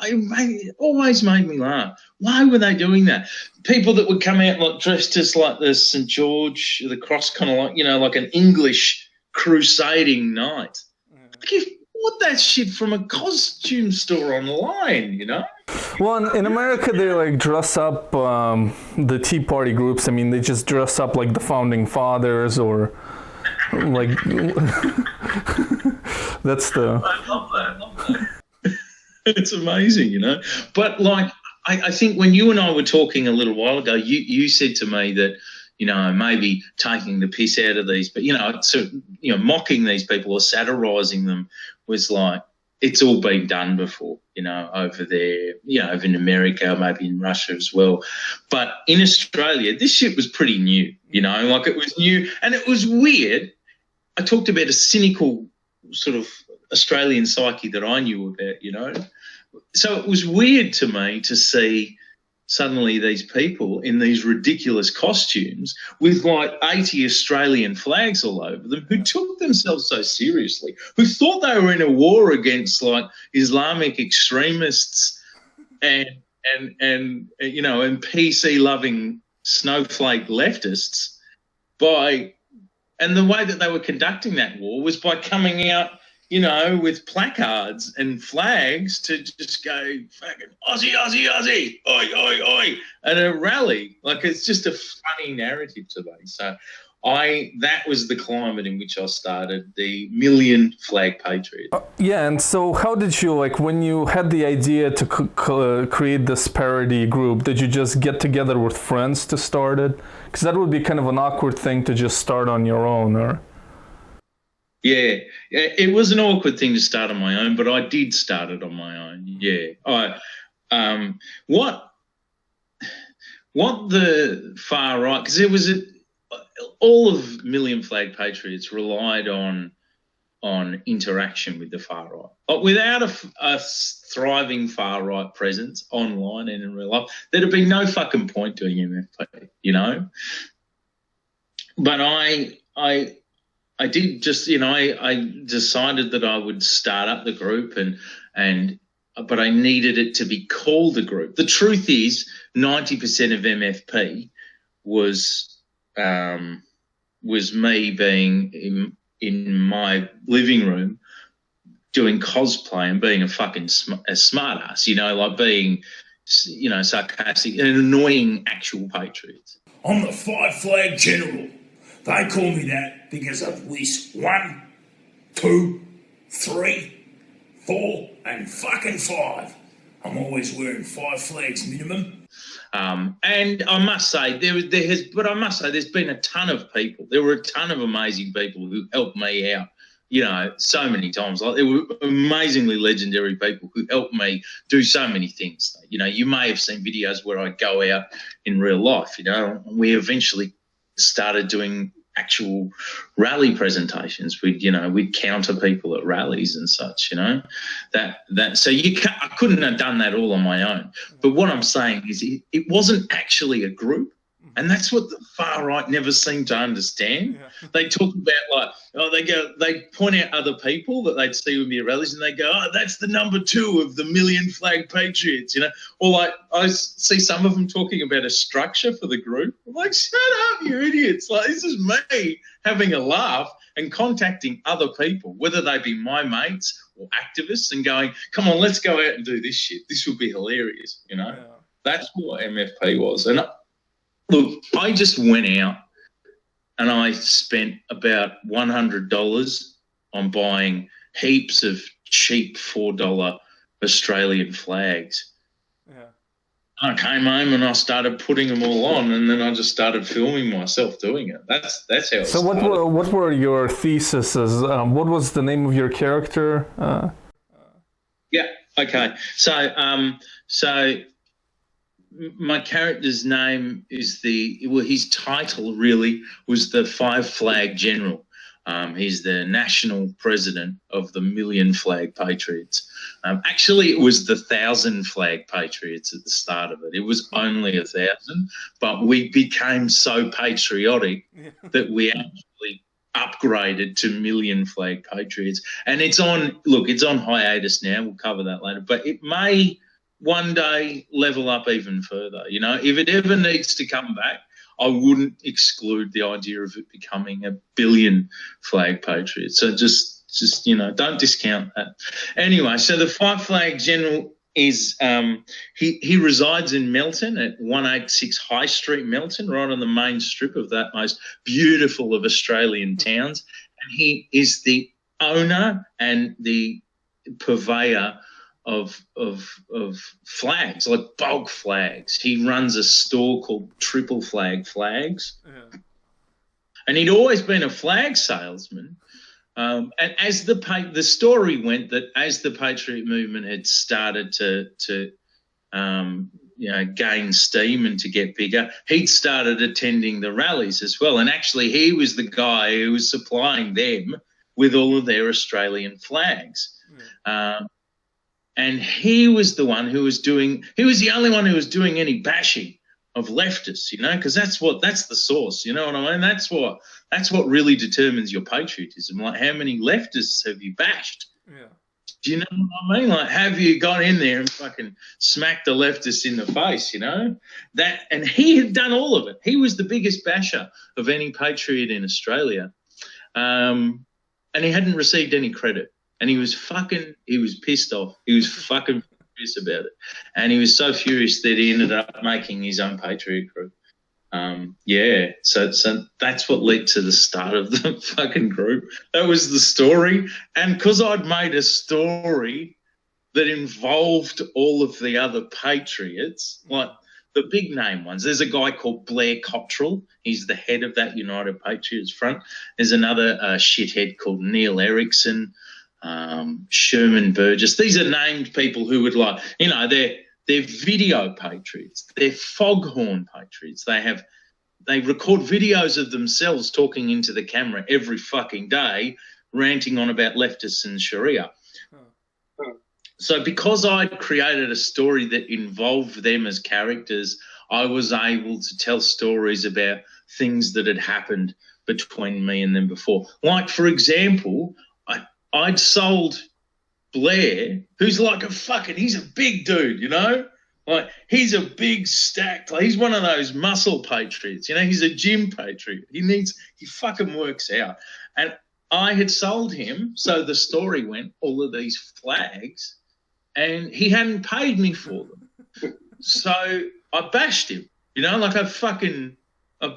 It always made me laugh. Why were they doing that? People that would come out dressed as the St. George, the cross, kind of like an English crusading knight. You bought that shit from a costume store online, Well, in America, they dress up the Tea Party groups. I mean, they just dress up like the Founding Fathers, or that's the. I love that. It's amazing, But I think when you and I were talking a little while ago, you said to me that, maybe taking the piss out of these, but, mocking these people or satirising them was it's all been done before, over there, over in America, maybe in Russia as well. But in Australia, this shit was pretty new, it was new and it was weird. I talked about a cynical sort of Australian psyche that I knew about, So it was weird to me to see suddenly these people in these ridiculous costumes with 80 Australian flags all over them, who took themselves so seriously, who thought they were in a war against Islamic extremists and PC loving snowflake leftists and the way that they were conducting that war was by coming out, with placards and flags to just go fucking Aussie, Aussie, Aussie, oi, oi, oi, at a rally. It's just a funny narrative to me. So that was the climate in which I started the Million Flag Patriots. Yeah, and so how did you, when you had the idea to create this parody group, did you just get together with friends to start it? Because that would be kind of an awkward thing to just start on your own, or... Yeah, it was an awkward thing to start on my own, but I did start it on my own. Yeah, What the far right, because all of Million Flag Patriots relied on interaction with the far right. But without a thriving far right presence online and in real life, there'd have been no fucking point doing MFP, you know. But I did just, you know, I decided that I would start up the group but I needed it to be called a group. The truth is 90% of MFP was me being in my living room doing cosplay and being a fucking a smart ass, you know, like being, you know, sarcastic and annoying actual patriots. I'm the 5 Flag General. They call me that because I've whisked 1, 2, 3, 4, and fucking 5. I'm always wearing 5 flags minimum. And I must say, there's been a ton of people. There were a ton of amazing people who helped me out, you know, so many times. Like, there were amazingly legendary people who helped me do so many things. You know, you may have seen videos where I go out in real life, you know. We eventually started doing actual rally presentations. We'd counter people at rallies and such, you know. So I couldn't have done that all on my own. But what I'm saying is it wasn't actually a group. And that's what the far right never seem to understand. Yeah. They talk about they point out other people that they'd see with me at rallies and they go, oh, that's the number 2 of the Million Flag Patriots, you know. Or like I see some of them talking about a structure for the group. I'm like, shut up, you idiots. Like, this is me having a laugh and contacting other people, whether they be my mates or activists, and going, come on, let's go out and do this shit. This will be hilarious, you know. Yeah. That's what MFP was. And look, I just went out and I spent about $100 on buying heaps of cheap $4 Australian flags. Yeah. I came home and I started putting them all on, and then I just started filming myself doing it. That's how it started. So what were your theses? What was the name of your character? Yeah, okay. So my character's name is his title really was the 5 Flag General. He's the national president of the Million Flag Patriots. Actually, it was the 1,000 Flag Patriots at the start of it. It was only 1,000, but we became so patriotic that we actually upgraded to Million Flag Patriots. And it's on hiatus now. We'll cover that later. But it may one day level up even further. You know, if it ever needs to come back, I wouldn't exclude the idea of it becoming a Billion Flag Patriot. So just you know, don't discount that. Anyway, so the 5 Flag General is he resides in Melton at 186 High Street, Melton, right on the main strip of that most beautiful of Australian towns. And he is the owner and the purveyor of flags, like bulk flags. He runs a store called Triple Flag Flags. Yeah. And he'd always been a flag salesman. And as the story went, that as the Patriot movement had started to gain steam and to get bigger, he'd started attending the rallies as well. And actually he was the guy who was supplying them with all of their Australian flags. Yeah. And he was the only one who was doing any bashing of leftists, you know, because that's the source, you know what I mean? That's what really determines your patriotism. Like, how many leftists have you bashed? Yeah. Do you know what I mean? Like, have you got in there and fucking smacked the leftists in the face, you know? And he had done all of it. He was the biggest basher of any patriot in Australia. And he hadn't received any credit. And he was pissed off. He was fucking furious about it. And he was so furious that he ended up making his own Patriot group. So that's what led to the start of the fucking group. That was the story. And because I'd made a story that involved all of the other Patriots, like the big name ones. There's a guy called Blair Cottrell. He's the head of that United Patriots Front. There's another shithead called Neil Erickson. Sherman Burgess. These are named people who would, like, you know, they're They're video patriots. They're foghorn patriots. They record videos of themselves talking into the camera every fucking day, ranting on about leftists and Sharia. So because I'd created a story that involved them as characters, I was able to tell stories about things that had happened between me and them before. Like, for example, I'd sold Blair, who's like he's a big dude, you know? Like, he's a big stacked, like, he's one of those muscle patriots, you know? He's a gym patriot. He fucking works out. And I had sold him, so the story went, all of these flags, and he hadn't paid me for them. So I bashed him, you know, like I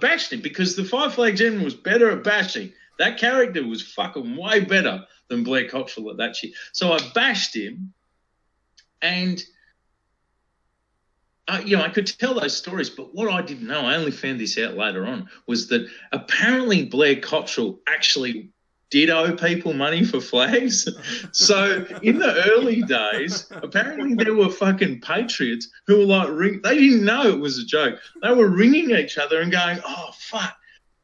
bashed him because the Five Flag General was better at bashing. That character was fucking way better than Blair Cottrell at that shit. So I bashed him, and you know, I could tell those stories, but what I didn't know, I only found this out later on, was that apparently Blair Cottrell actually did owe people money for flags. So in the early days, apparently there were fucking patriots who were like, they didn't know it was a joke. They were ringing each other and going, oh, fuck,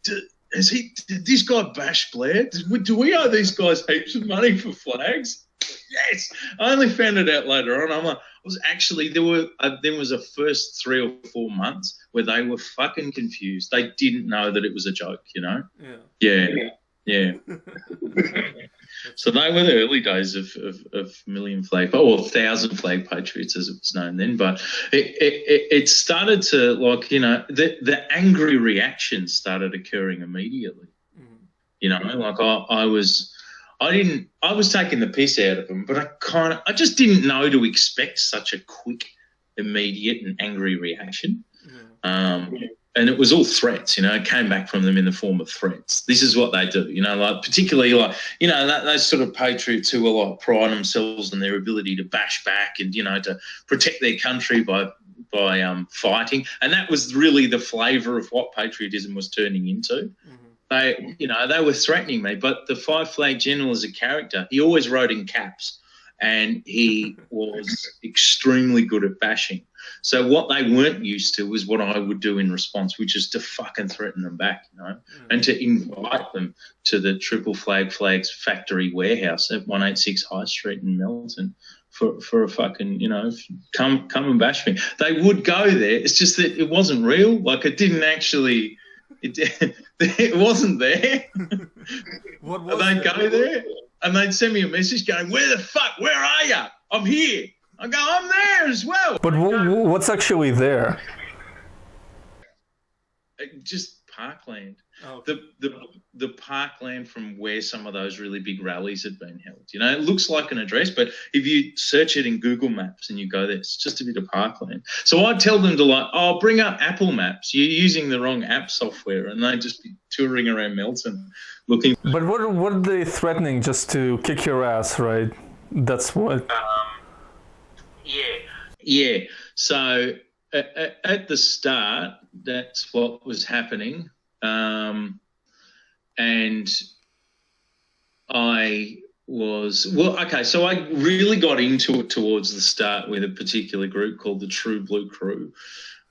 did this guy bash Blair? Do we owe these guys heaps of money for flags? Yes. I only found it out later on. I'm like, there was a first 3 or 4 months where they were fucking confused. They didn't know that it was a joke, you know? Yeah. So they were the early days of Million Flag, or 1,000 Flag Patriots as it was known then. But it started to, like, you know, the angry reaction started occurring immediately. You know, like I was taking the piss out of them, but I just didn't know to expect such a quick, immediate and angry reaction. And it was all threats, you know. It came back from them in the form of threats. This is what they do, you know, like particularly like, you know, those sort of patriots who are like pride themselves on their ability to bash back and, you know, to protect their country by fighting. And that was really the flavour of what patriotism was turning into. They were threatening me, but the Five Flag General as a character, he always wrote in caps, and he was extremely good at bashing. So what they weren't used to was what I would do in response, which is to fucking threaten them back, you know, and to invite them to the Triple Flag Flags factory warehouse at 186 High Street in Melton for a fucking, you know, come and bash me. They would go there. It's just that it wasn't real. Like, it didn't actually... It wasn't there. They'd go there and they'd send me a message going, where are you? I'm here. I go, I'm there as well. But what's actually there? Just parkland. Oh. The parkland from where some of those really big rallies had been held. You know, it looks like an address, but if you search it in Google Maps and you go there, it's just a bit of parkland. So I'd tell them to, like, bring up Apple Maps. You're using the wrong app software, and they'd just be touring around Melton looking. But what are they threatening? Just to kick your ass, right? That's what. Yeah. So at the start, that's what was happening. And I was, so I really got into it towards the start with a particular group called the True Blue Crew.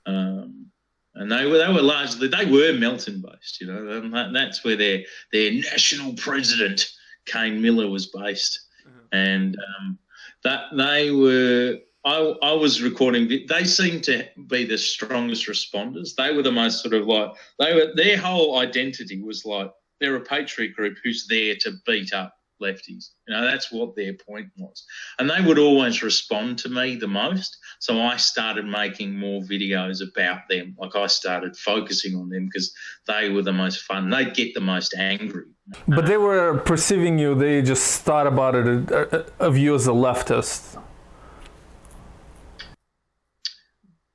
And they were Melton based, you know, and that's where their national president, Kane Miller, was based. And that they were, I was recording. They seemed to be the strongest responders. They were the most sort of like, their whole identity was like, they're a patriot group who's there to beat up lefties. You know, that's what their point was. And they would always respond to me the most. So I started making more videos about them. Like, I started focusing on them because they were the most fun. They'd get the most angry. But they were perceiving you, they just thought about it of you as a leftist.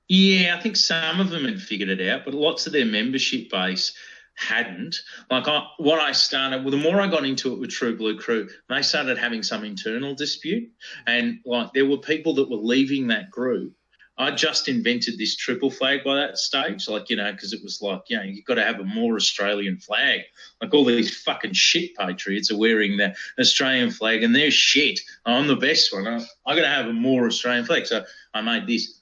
Yeah, I think some of them had figured it out, but lots of their membership base hadn't. Like, the more I got into it with True Blue Crew, they started having some internal dispute, and like there were people that were leaving that group I just invented this triple flag by that stage, like, you know, because it was like, you know, you've got to have a more Australian flag. Like all these fucking shit patriots are wearing the Australian flag and they're shit. I'm the best one. I'm going to have a more Australian flag. So I made this.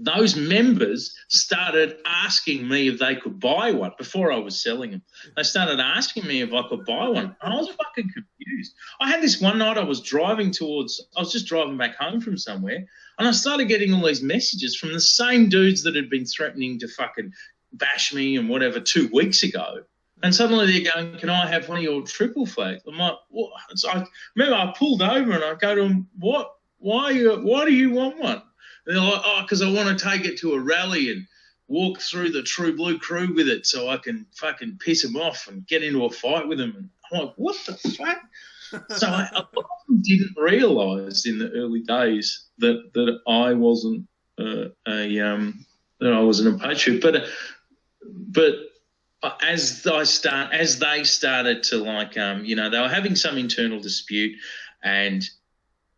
Those members started asking me if they could buy one before I was selling them. They started asking me if I could buy one. And I was fucking confused. I had this one night I was just driving back home from somewhere, and I started getting all these messages from the same dudes that had been threatening to fucking bash me and whatever 2 weeks ago. And suddenly they're going, can I have one of your triple flags? I'm like, what? So I remember I pulled over and I go to them, what? Why do you want one? And they're like, oh, because I want to take it to a rally and walk through the True Blue crew with it so I can fucking piss them off and get into a fight with them. And I'm like, what the fuck? So a lot of them didn't realise in the early days that I wasn't that I wasn't a patriot. But as they started to like you know, they were having some internal dispute, and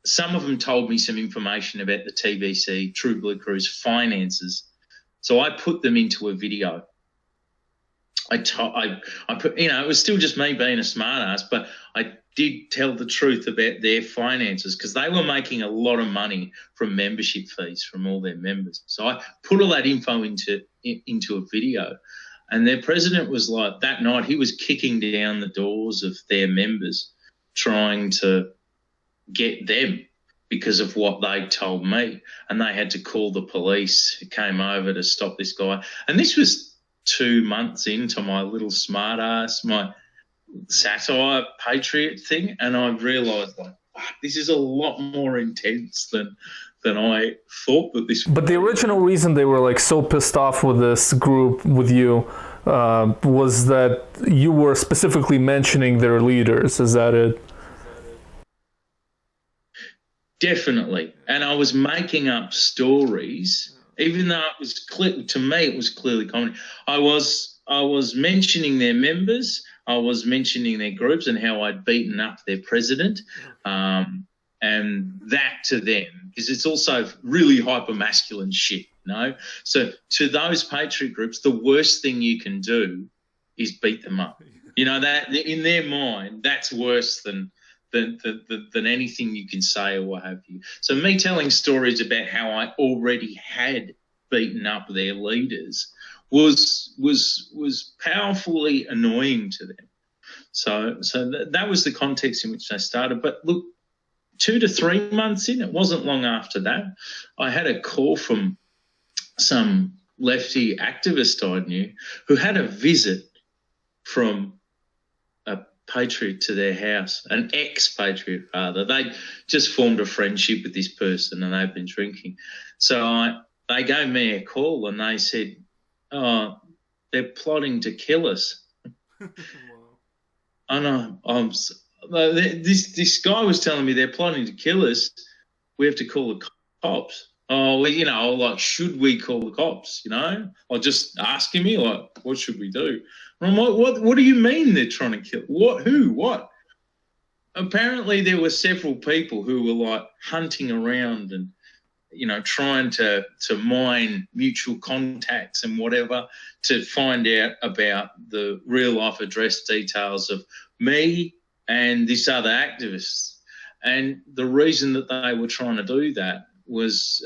some of them told me some information about the TBC, True Blue Crew's finances. So I put them into a video. I put, you know, it was still just me being a smart ass, but I did tell the truth about their finances because they were making a lot of money from membership fees from all their members. So I put all that info into a video, and their president was like, that night he was kicking down the doors of their members trying to get them because of what they told me, and they had to call the police who came over to stop this guy. And this was 2 months into my little smart ass, my satire patriot thing, and I realised like, this is a lot more intense than I thought that this was. But the original reason they were like so pissed off with this group, with you, was that you were specifically mentioning their leaders. Is that it? Definitely. And I was making up stories, even though it was to me it was clearly comedy. I was mentioning their members, I was mentioning their groups and how I'd beaten up their president, and that to them, because it's also really hyper-masculine shit, you know? So to those patriot groups, the worst thing you can do is beat them up. You know, that in their mind, that's worse than anything you can say or what have you. So me telling stories about how I already had beaten up their leaders was powerfully annoying to them. So that was the context in which they started. But look, 2 to 3 months in, it wasn't long after that, I had a call from some lefty activist I knew who had a visit from patriot to their house, an ex-patriot rather. They just formed a friendship with this person and they've been drinking. So they gave me a call and they said, oh, they're plotting to kill us. I know. This guy was telling me they're plotting to kill us. We have to call the cops. Oh, well, you know, like, should we call the cops, you know? Or just asking me, like, what should we do? And I'm like, what do you mean they're trying to kill? What? Who? What? Apparently there were several people who were, like, hunting around and, you know, trying to mine mutual contacts and whatever to find out about the real-life address details of me and this other activist. And the reason that they were trying to do that was,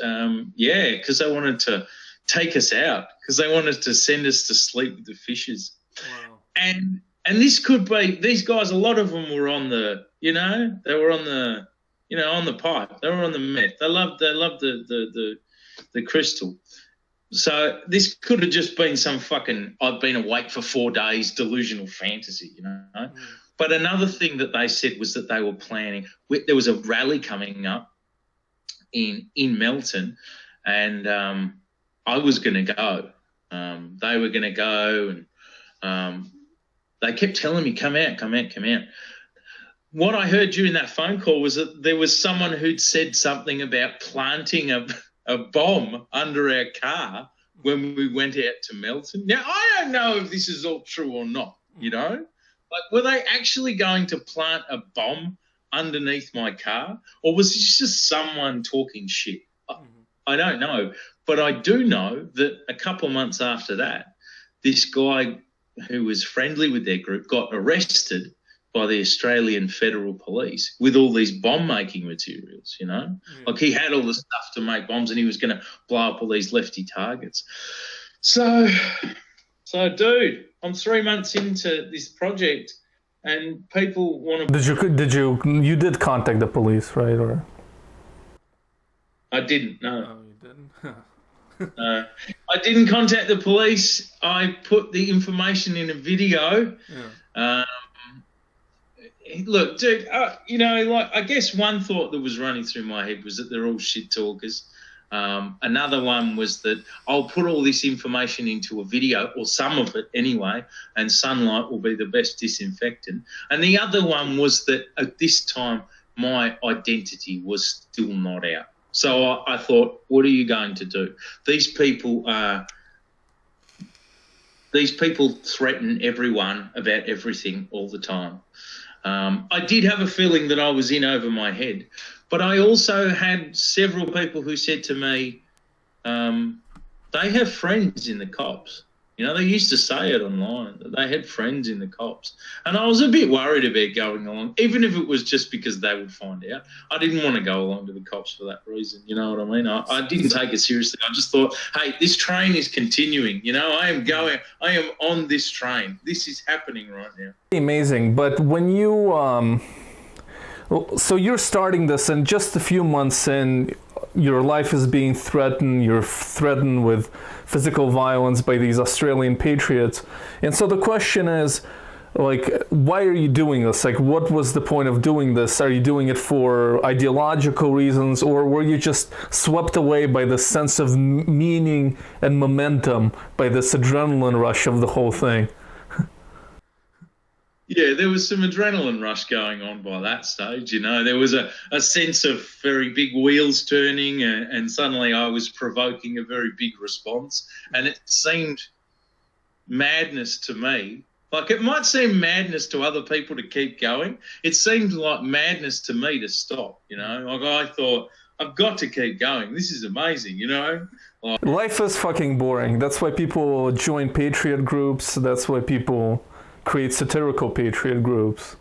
because they wanted to take us out, because they wanted to send us to sleep with the fishes. Wow. And this could be, these guys, a lot of them were on the, you know, they were on the, you know, on the pipe. They were on the meth. They loved the crystal. So this could have just been some fucking, I've been awake for 4 days, delusional fantasy, you know. Mm. But another thing that they said was that they were planning, there was a rally coming up in Melton, and I was going to go. They were going to go, and they kept telling me, come out. What I heard during that phone call was that there was someone who'd said something about planting a bomb under our car when we went out to Melton. Now, I don't know if this is all true or not, you know. Like, were they actually going to plant a bomb underneath my car, or was it just someone talking shit? I don't know. But I do know that a couple of months after that, this guy who was friendly with their group got arrested by the Australian Federal Police with all these bomb-making materials, you know? Like he had all the stuff to make bombs and he was going to blow up all these lefty targets. So, dude, I'm 3 months into this project and people want to... You did contact the police, right? Or I didn't, no. Oh, you didn't? I didn't contact the police. I put the information in a video. Yeah. Look, dude, you know, like I guess one thought that was running through my head was that they're all shit talkers. Another one was that I'll put all this information into a video, or some of it anyway, and sunlight will be the best disinfectant. And the other one was that at this time my identity was still not out. So I thought, what are you going to do? These people threaten everyone about everything all the time. I did have a feeling that I was in over my head, but I also had several people who said to me, they have friends in the cops. You know, they used to say it online, that they had friends in the cops. And I was a bit worried about going along, even if it was just because they would find out. I didn't want to go along to the cops for that reason, you know what I mean? I didn't take it seriously. I just thought, hey, this train is continuing. You know, I am on this train. This is happening right now. Amazing. But when you, so you're starting this and just a few months in, your life is being threatened, you're threatened with physical violence by these Australian patriots. And so the question is, like, why are you doing this? Like, what was the point of doing this? Are you doing it for ideological reasons, or were you just swept away by the sense of meaning and momentum, by this adrenaline rush of the whole thing? Yeah, there was some adrenaline rush going on by that stage, you know. There was a sense of very big wheels turning and suddenly I was provoking a very big response. And it seemed madness to me. Like, it might seem madness to other people to keep going. It seemed like madness to me to stop, you know. Like, I thought, I've got to keep going. This is amazing, you know. Like, life is fucking boring. That's why people join Patriot groups. That's why people create satirical Patriot groups.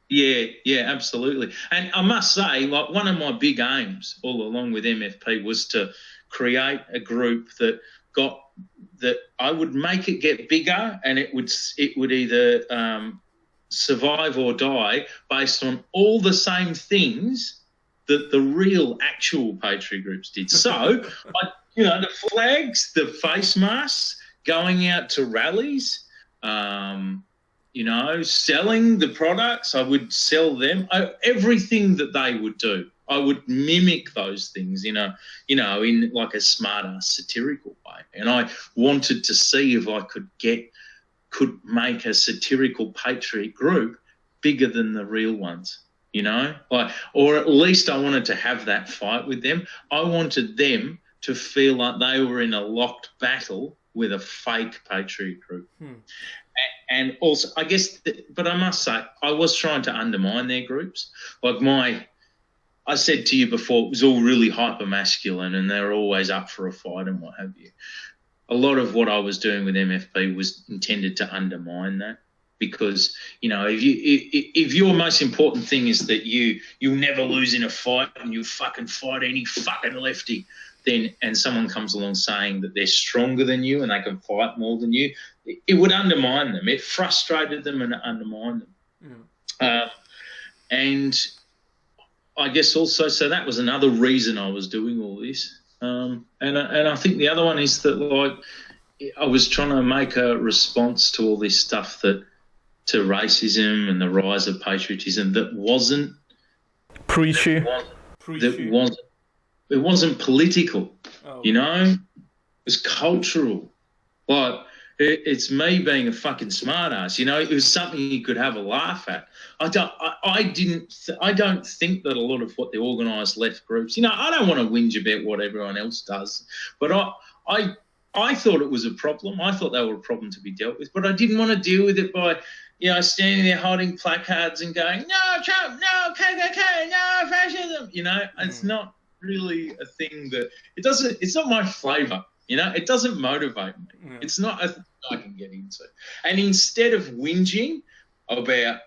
Yeah, absolutely. And I must say, like, one of my big aims all along with MFP was to create a group that I would make it get bigger, and it would either survive or die based on all the same things that the real actual Patriot groups did. So, the flags, the face masks, going out to rallies, selling the products, I would sell them. Everything that they would do, I would mimic those things in like a smart-ass satirical way. And I wanted to see if I could make a satirical Patriot group bigger than the real ones, you know? Or at least I wanted to have that fight with them. I wanted them to feel like they were in a locked battle with a fake Patriot group. And also, I guess, but I must say, I was trying to undermine their groups. Like I said to you before, it was all really hyper-masculine and they were always up for a fight and what have you. A lot of what I was doing with MFP was intended to undermine that, because, you know, if your most important thing is that you'll never lose in a fight and you fucking fight any fucking lefty, and someone comes along saying that they're stronger than you and they can fight more than you, it would undermine them. It frustrated them and it undermined them. Yeah. And I guess also, so that was another reason I was doing all this. And I think the other one is that, like, I was trying to make a response to all this stuff to racism and the rise of patriotism that wasn't preachy. It wasn't political, you know. It was cultural. Like, it's me being a fucking smartass, you know. It was something you could have a laugh at. I don't think that a lot of what the organised left groups, you know, I don't want to whinge about what everyone else does, but I thought it was a problem. I thought they were a problem to be dealt with, but I didn't want to deal with it by, you know, standing there holding placards and going, no Trump, no KKK, no fascism. You know, it's not really a thing that it's not my flavour, you know. It doesn't motivate me. Yeah. It's not a thing I can get into. And instead of whinging about,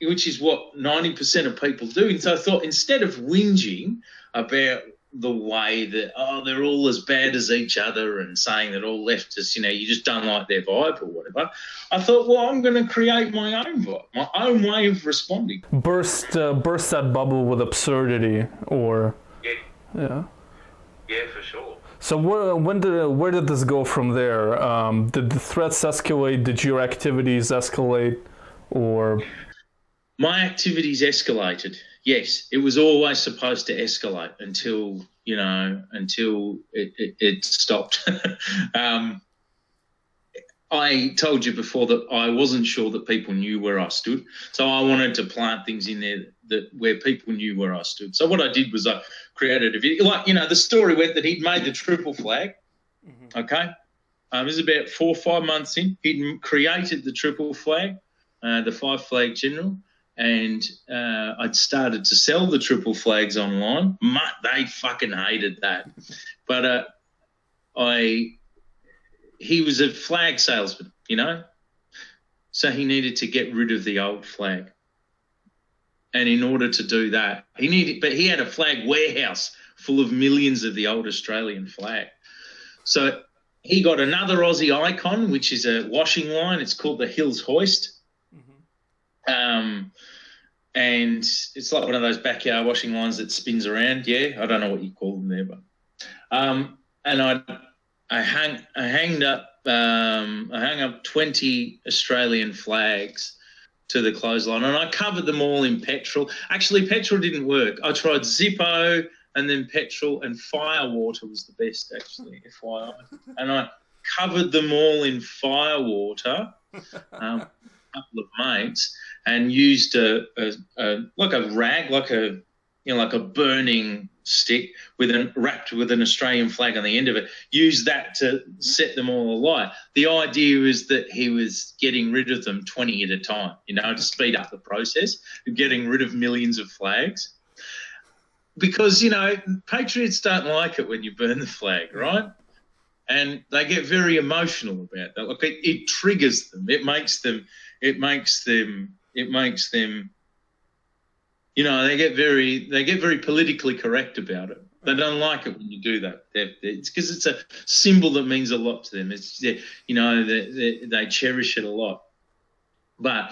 which is what 90% of people do, and so I thought instead of whinging about the way that, they're all as bad as each other and saying that all leftists, you know, you just don't like their vibe or whatever, I thought, well, I'm going to create my own vibe, my own way of responding. Burst that bubble with absurdity, or... Yeah, for sure. So where did this go from there? Did the threats escalate? Did your activities escalate? Or... My activities escalated. Yes, it was always supposed to escalate until it stopped. I told you before that I wasn't sure that people knew where I stood, so I wanted to plant things in there where people knew where I stood. So what I did was I created a video. Like, you know, the story went that he'd made the triple flag. Mm-hmm. Okay, it was about 4 or 5 months in. He'd created the triple flag, the 5-flag general. And I'd started to sell the triple flags online. They fucking hated that. But he was a flag salesman, you know, so he needed to get rid of the old flag. And in order to do that, he had a flag warehouse full of millions of the old Australian flag. So he got another Aussie icon, which is a washing line. It's called the Hills Hoist. And it's like one of those backyard washing lines that spins around. Yeah, I don't know what you call them there, but and I hung up 20 Australian flags to the clothesline, and I covered them all in petrol. Actually, petrol didn't work. I tried Zippo and then petrol, and Firewater was the best, actually, FYI. And I covered them all in Firewater. Couple of mates, and used a rag, like a burning stick wrapped with an Australian flag on the end of it. Used that to set them all alight. The idea is that he was getting rid of them 20 at a time, you know, to speed up the process of getting rid of millions of flags. Because, you know, patriots don't like it when you burn the flag, right? And they get very emotional about that. Like it triggers them. It makes them, you know, they get very politically correct about it. They don't like it when you do that. It's because it's a symbol that means a lot to them. It's, you know, they cherish it a lot. But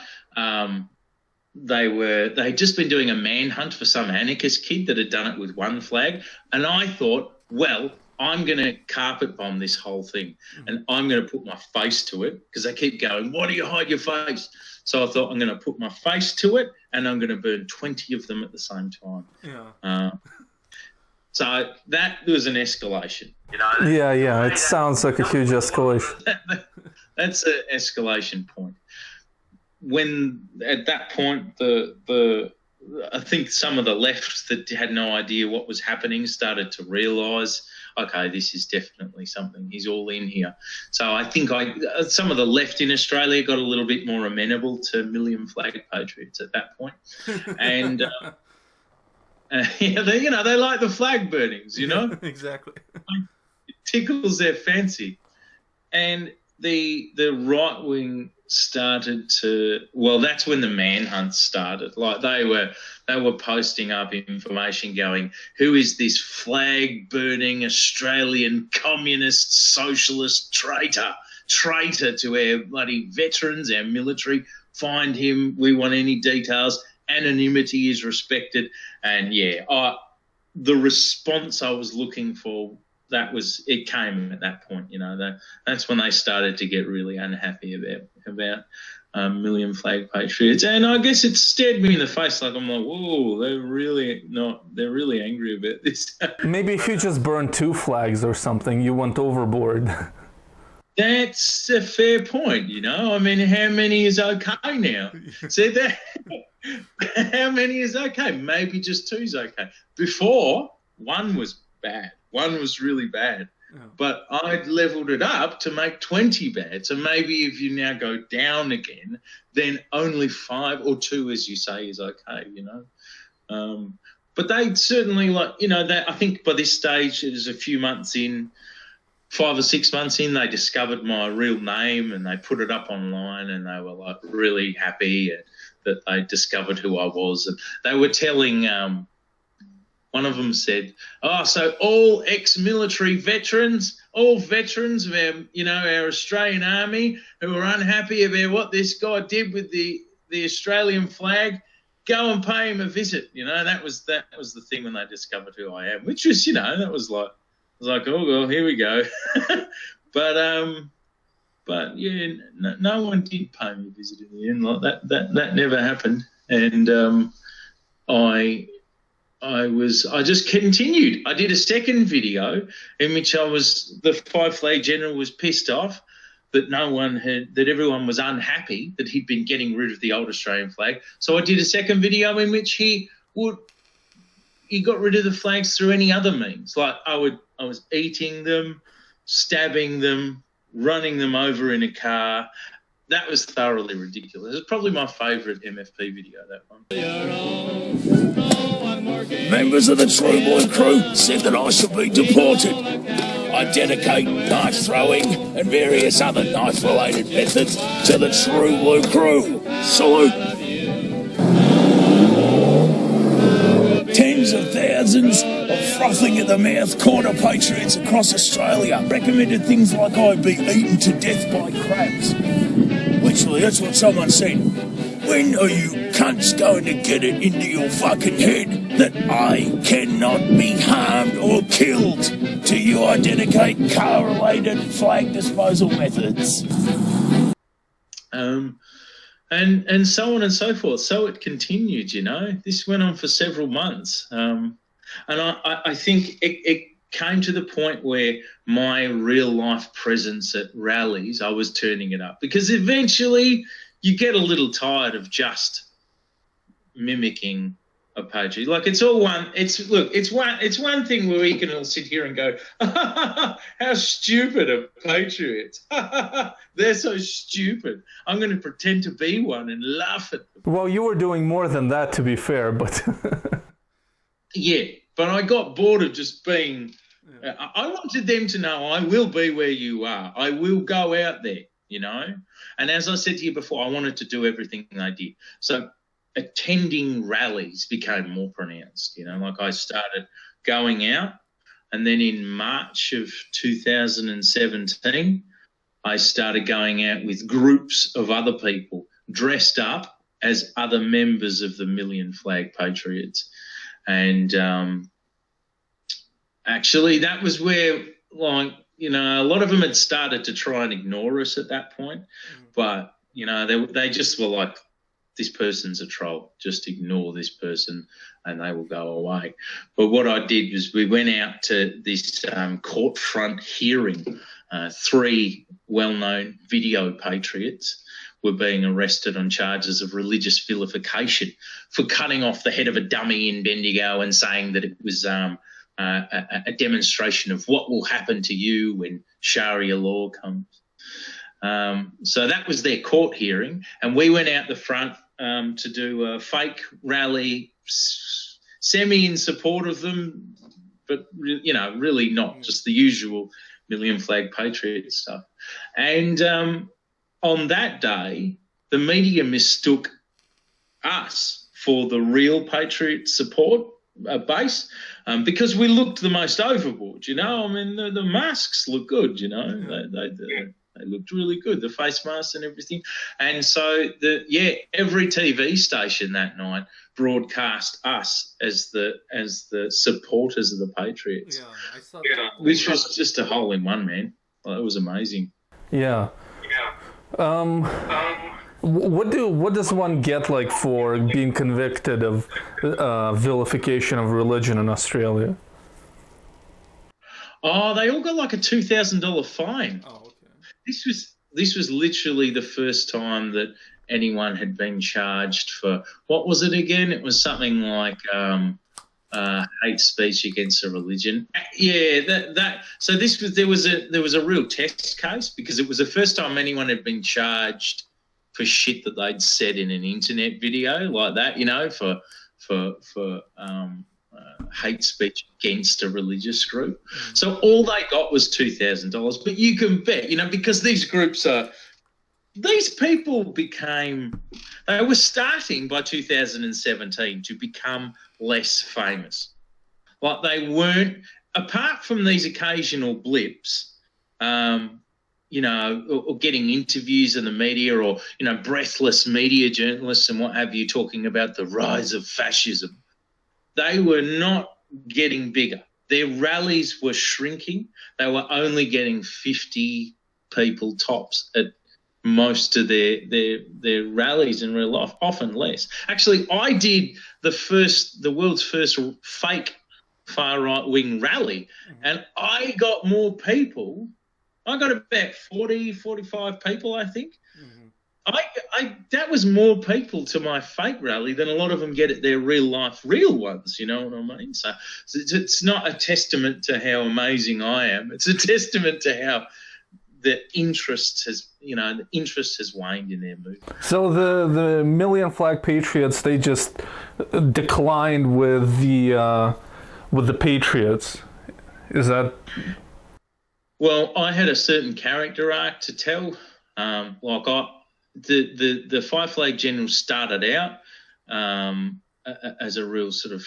they'd just been doing a manhunt for some anarchist kid that had done it with one flag. And I thought, well, I'm going to carpet bomb this whole thing, and I'm going to put my face to it, because they keep going, why do you hide your face? So I thought, I'm going to put my face to it, and I'm going to burn 20 of them at the same time. Yeah. So that was an escalation. You know. Yeah. It sounds like a huge escalation. That's an escalation point. When at that point, I think some of the left that had no idea what was happening started to realise, okay, this is definitely something. He's all in here. So I think some of the left in Australia got a little bit more amenable to Million Flag Patriots at that point. And, they like the flag burnings, you know? Exactly. It tickles their fancy. And the right wing started to, well, that's when the manhunt started. Like they were posting up information going, who is this flag burning Australian communist socialist traitor to our bloody veterans, our military? Find him. We want any details. Anonymity is respected. And the response I was looking for, it came at that point, you know. That's when they started to get really unhappy about Million Flag Patriots. And I guess it stared me in the face, like I'm like, whoa, they're really angry about this. Maybe if you just burned 2 flags or something, you went overboard. That's a fair point, you know. I mean, how many is okay now? See that? How many is okay? Maybe just 2 is okay. Before, 1 was bad. 1 was really bad. Oh. But I'd leveled it up to make 20 bad. So maybe if you now go down again, then only 5 or 2, as you say, is okay, you know. but they certainly, like, you know, that I think by this stage, it is a few months in, 5 or 6 months in, they discovered my real name and they put it up online, and they were like really happy that they discovered who I was. And they were telling, one of them said, "Oh, so all ex-military veterans, all veterans of our, you know, our Australian Army who are unhappy about what this guy did with the Australian flag, go and pay him a visit." You know, that was the thing when they discovered who I am, which was, you know, that was like, I was like, oh well, here we go. but yeah, no one did pay me a visit in the end. Like that never happened, and I just continued. I did a second video in which the Five Flag General was pissed off that that everyone was unhappy that he'd been getting rid of the old Australian flag. So I did a second video in which he got rid of the flags through any other means. Like I was eating them, stabbing them, running them over in a car. That was thoroughly ridiculous. It's probably my favourite MFP video, that one. Members of the True Blue crew said that I should be deported. I dedicate knife throwing and various other knife-related methods to the True Blue crew. Salute. Tens of thousands of frothing at the mouth corner patriots across Australia recommended things like I be eaten to death by crabs. Literally, that's what someone said. When are you cunts going to get it into your fucking head that I cannot be harmed or killed? Do you dedicate car-related flag disposal methods? And so on and so forth. So it continued, you know. This went on for several months. And I think it came to the point where my real-life presence at rallies, I was turning it up. Because eventually you get a little tired of just mimicking a patriot. Like it's one thing where we can all sit here and go, how stupid are patriots. They're so stupid. I'm going to pretend to be one and laugh at them. Well, you were doing more than that, to be fair, but... Yeah, but I got bored of just being... I wanted them to know I will be where you are. I will go out there, you know. And as I said to you before, I wanted to do everything they did. So attending rallies became more pronounced, you know. Like I started going out, and then in March of 2017, I started going out with groups of other people dressed up as other members of the Million Flag Patriots. And actually that was where, like, you know, a lot of them had started to try and ignore us at that point. But, you know, they just were like, this person's a troll, just ignore this person and they will go away. But what I did was we went out to this court front hearing. 3 well-known video patriots were being arrested on charges of religious vilification for cutting off the head of a dummy in Bendigo and saying that it was a demonstration of what will happen to you when Sharia law comes. So that was their court hearing, and we went out the front to do a fake rally, semi in support of them, but, you know, really not, just the usual Million Flag Patriot stuff. And on that day, the media mistook us for the real Patriot support base because we looked the most overboard, you know. I mean, the masks look good, you know. They looked really good, the face masks and everything. And so, every TV station that night broadcast us as the supporters of the Patriots. Yeah, I saw that. Which was just a hole in one, man. Well, it was amazing. Yeah. What does one get, like, for being convicted of vilification of religion in Australia? Oh, they all got like a $2,000 fine. Oh, okay. This was literally the first time that anyone had been charged for, what was it again? It was something like hate speech against a religion. Yeah, so there was a real test case because it was the first time anyone had been charged for shit that they'd said in an internet video like that, you know, for hate speech against a religious group. So all they got was $2,000. But you can bet, because these groups these people they were starting by 2017 to become less famous. Like they weren't, apart from these occasional blips, or getting interviews in the media or, breathless media journalists and what have you talking about the rise of fascism, they were not getting bigger. Their rallies were shrinking. They were only getting 50 people tops at most of their rallies in real life, often less. Actually, I did the world's first fake far right wing rally, and I got more people. I got about 40, 45 people, I think. That was more people to my fake rally than a lot of them get at their real ones, you know what I mean? So it's not a testament to how amazing I am. It's a testament to how the interest has waned in their movement. So the Million Flag Patriots, they just declined with the Patriots. Is that? Well, I had a certain character arc to tell. The Five Flag General started out as a real sort of,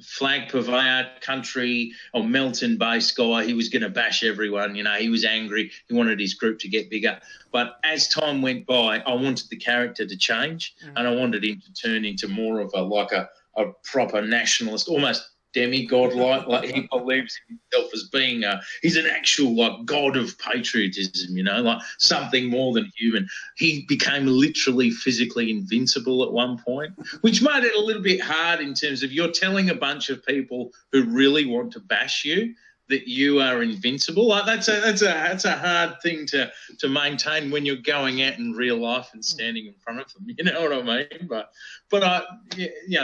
flag purveyor, country or Melton-based guy. He was going to bash everyone. He was angry. He wanted his group to get bigger. But as time went by, I wanted the character to change, and I wanted him to turn into more of a proper nationalist, almost demigod like he believes himself as being he's an actual god of patriotism, like something more than human. He became literally physically invincible at one point, which made it a little bit hard in terms of you're telling a bunch of people who really want to bash you that you are invincible. Like that's a hard thing to maintain when you're going out in real life and standing in front of them. You know what I mean?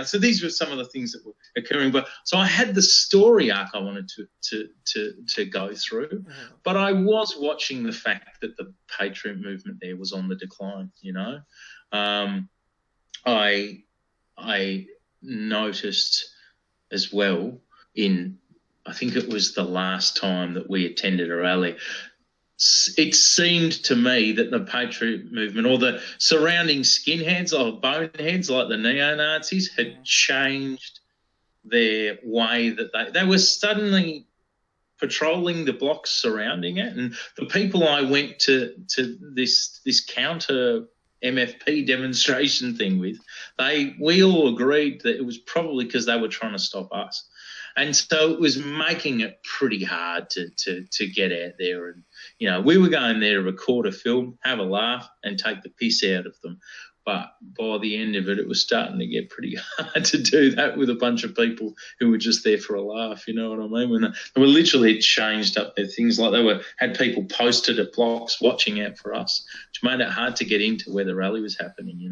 So these were some of the things that were occurring. But so I had the story arc I wanted to go through, but I was watching the fact that the Patriot movement there was on the decline. I noticed as well I think it was the last time that we attended a rally, it seemed to me that the Patriot movement or the surrounding skinheads or boneheads like the neo-Nazis had changed their way that they were suddenly patrolling the blocks surrounding it. And the people I went to this counter MFP demonstration thing with, we all agreed that it was probably because they were trying to stop us. And so it was making it pretty hard to get out there. And, we were going there to record a film, have a laugh and take the piss out of them. But by the end of it, it was starting to get pretty hard to do that with a bunch of people who were just there for a laugh, you know what I mean? When they were literally changed up their things, like had people posted at blocks watching out for us, which made it hard to get into where the rally was happening,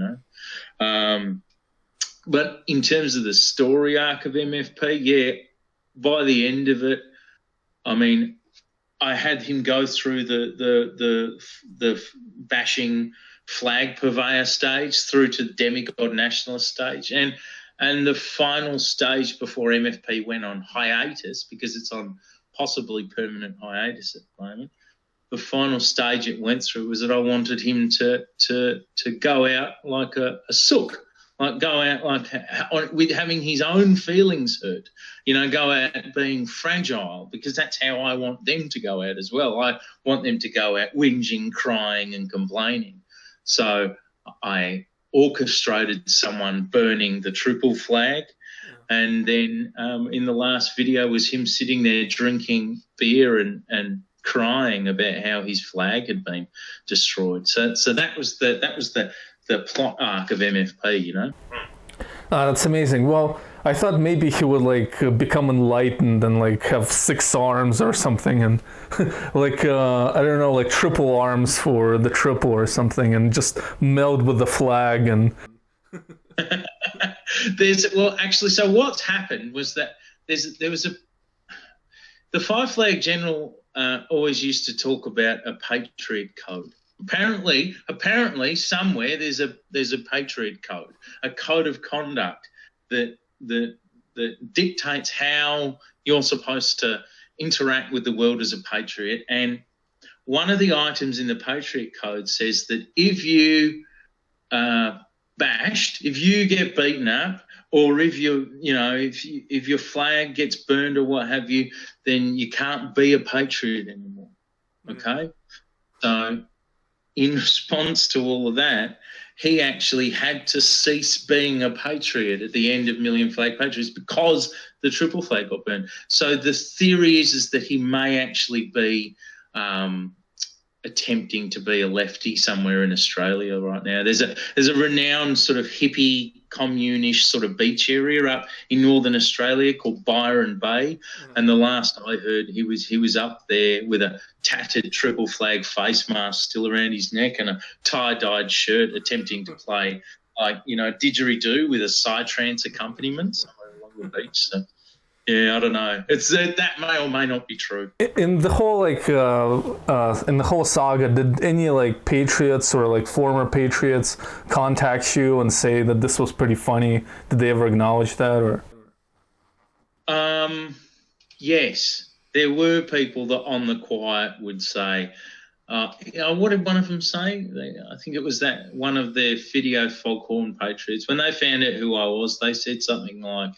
But in terms of the story arc of MFP, by the end of it, I mean, I had him go through the bashing flag purveyor stage through to demigod nationalist stage, and the final stage before MFP went on hiatus, because it's on possibly permanent hiatus at the moment. The final stage it went through was that I wanted him to go out like a sook. Like go out with having his own feelings hurt, go out being fragile, because that's how I want them to go out as well. I want them to go out whinging, crying and complaining. So I orchestrated someone burning the triple flag. And then in the last video was him sitting there drinking beer and crying about how his flag had been destroyed. So that was the plot arc of MFP, That's amazing. Well, I thought maybe he would become enlightened and have 6 arms or something, and I don't know, triple arms for the triple or something, and just meld with the flag. And so what's happened was that the Five Flag General always used to talk about a Patriot code. Apparently, somewhere there's a Patriot code, a code of conduct that that dictates how you're supposed to interact with the world as a patriot. And one of the items in the Patriot Code says that if you bashed, if you get beaten up, or if if your flag gets burned or what have you, then you can't be a patriot anymore. Okay, so in response to all of that, he actually had to cease being a patriot at the end of Million Flag Patriots because the triple flag got burned. So the theory is that he may actually be attempting to be a lefty somewhere in Australia right now. There's a renowned sort of hippie commune-ish sort of beach area up in northern Australia called Byron Bay, and the last I heard, he was up there with a tattered triple flag face mask still around his neck and a tie-dyed shirt, attempting to play like didgeridoo with a psytrance accompaniment somewhere along the beach. So yeah, I don't know. It's that may or may not be true. In the whole in the whole saga, did any patriots or former patriots contact you and say that this was pretty funny? Did they ever acknowledge that or? Yes, there were people that on the quiet would say, what did one of them say? I think it was that one of the Video Foghorn Patriots. When they found out who I was, they said something like,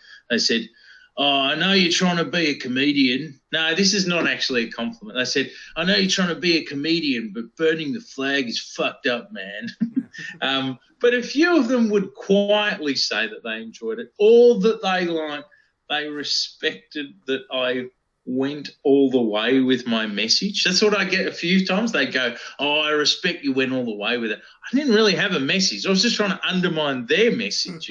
"Oh, I know you're trying to be a comedian." No, this is not actually a compliment. They said, "I know you're trying to be a comedian, but burning the flag is fucked up, man." But a few of them would quietly say that they enjoyed it, or that they respected that I went all the way with my message. That's what I get a few times. They go, "Oh, I respect you went all the way with it." I didn't really have a message. I was just trying to undermine their message,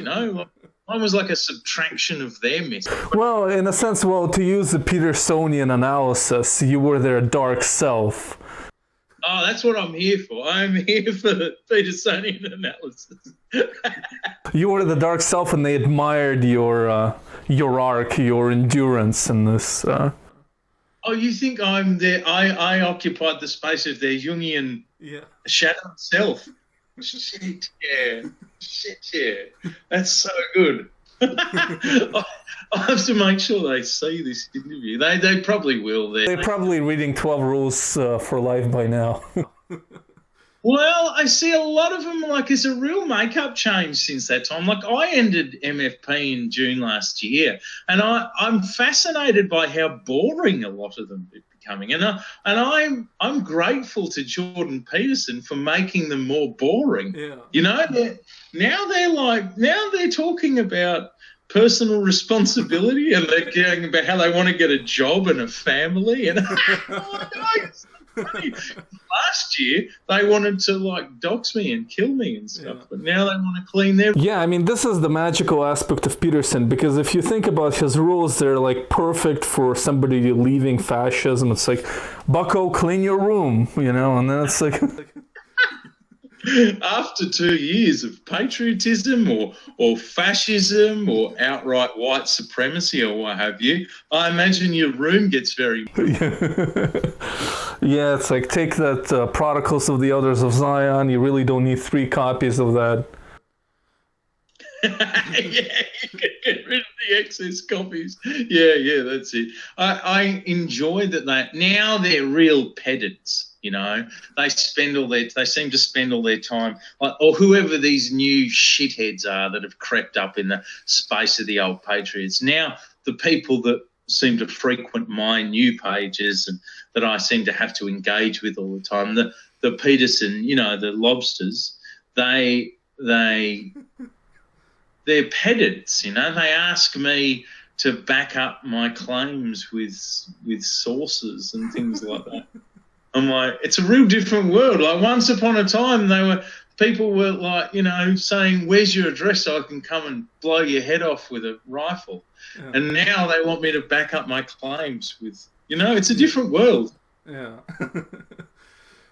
Mine was like a subtraction of their message. Well, in a sense, to use the Petersonian analysis, you were their dark self. Oh, that's what I'm here for. I'm here for the Petersonian analysis. You were the dark self, and they admired your arc, your endurance in this. Oh, you think I'm there? I occupied the space of their Jungian shadow self. Shit, yeah. That's so good. I have to make sure they see this interview. They probably will. They're probably reading 12 Rules for Life by now. Well, I see a lot of them, there's a real makeup change since that time. I ended MFP in June last year, and I'm fascinated by how boring a lot of them are becoming. And I'm grateful to Jordan Peterson for making them more boring. Yeah. Now they're talking about personal responsibility, and they're going about how they want to get a job and a family. And it's funny. Last year they wanted to dox me and kill me and stuff, but now they want to clean their. Yeah, I mean, this is the magical aspect of Peterson, because if you think about his rules, they're perfect for somebody leaving fascism. It's Bucko, clean your room, and then it's After 2 years of patriotism or fascism or outright white supremacy or what have you, I imagine your room gets very... Yeah, it's take that Prodigals of the Elders of Zion. You really don't need 3 copies of that. Yeah, you can get rid of the excess copies. Yeah, that's it. I enjoy that now they're real pedants. They seem to spend all their time, or whoever these new shitheads are that have crept up in the space of the old Patriots. Now, the people that seem to frequent my new pages and that I seem to have to engage with all the time, the Peterson, the lobsters, they're pedants. They ask me to back up my claims with sources and things like that. I'm it's a real different world. Once upon a time, people were saying, "Where's your address so I can come and blow your head off with a rifle?" Yeah. And now they want me to back up my claims with, it's a different world. Yeah.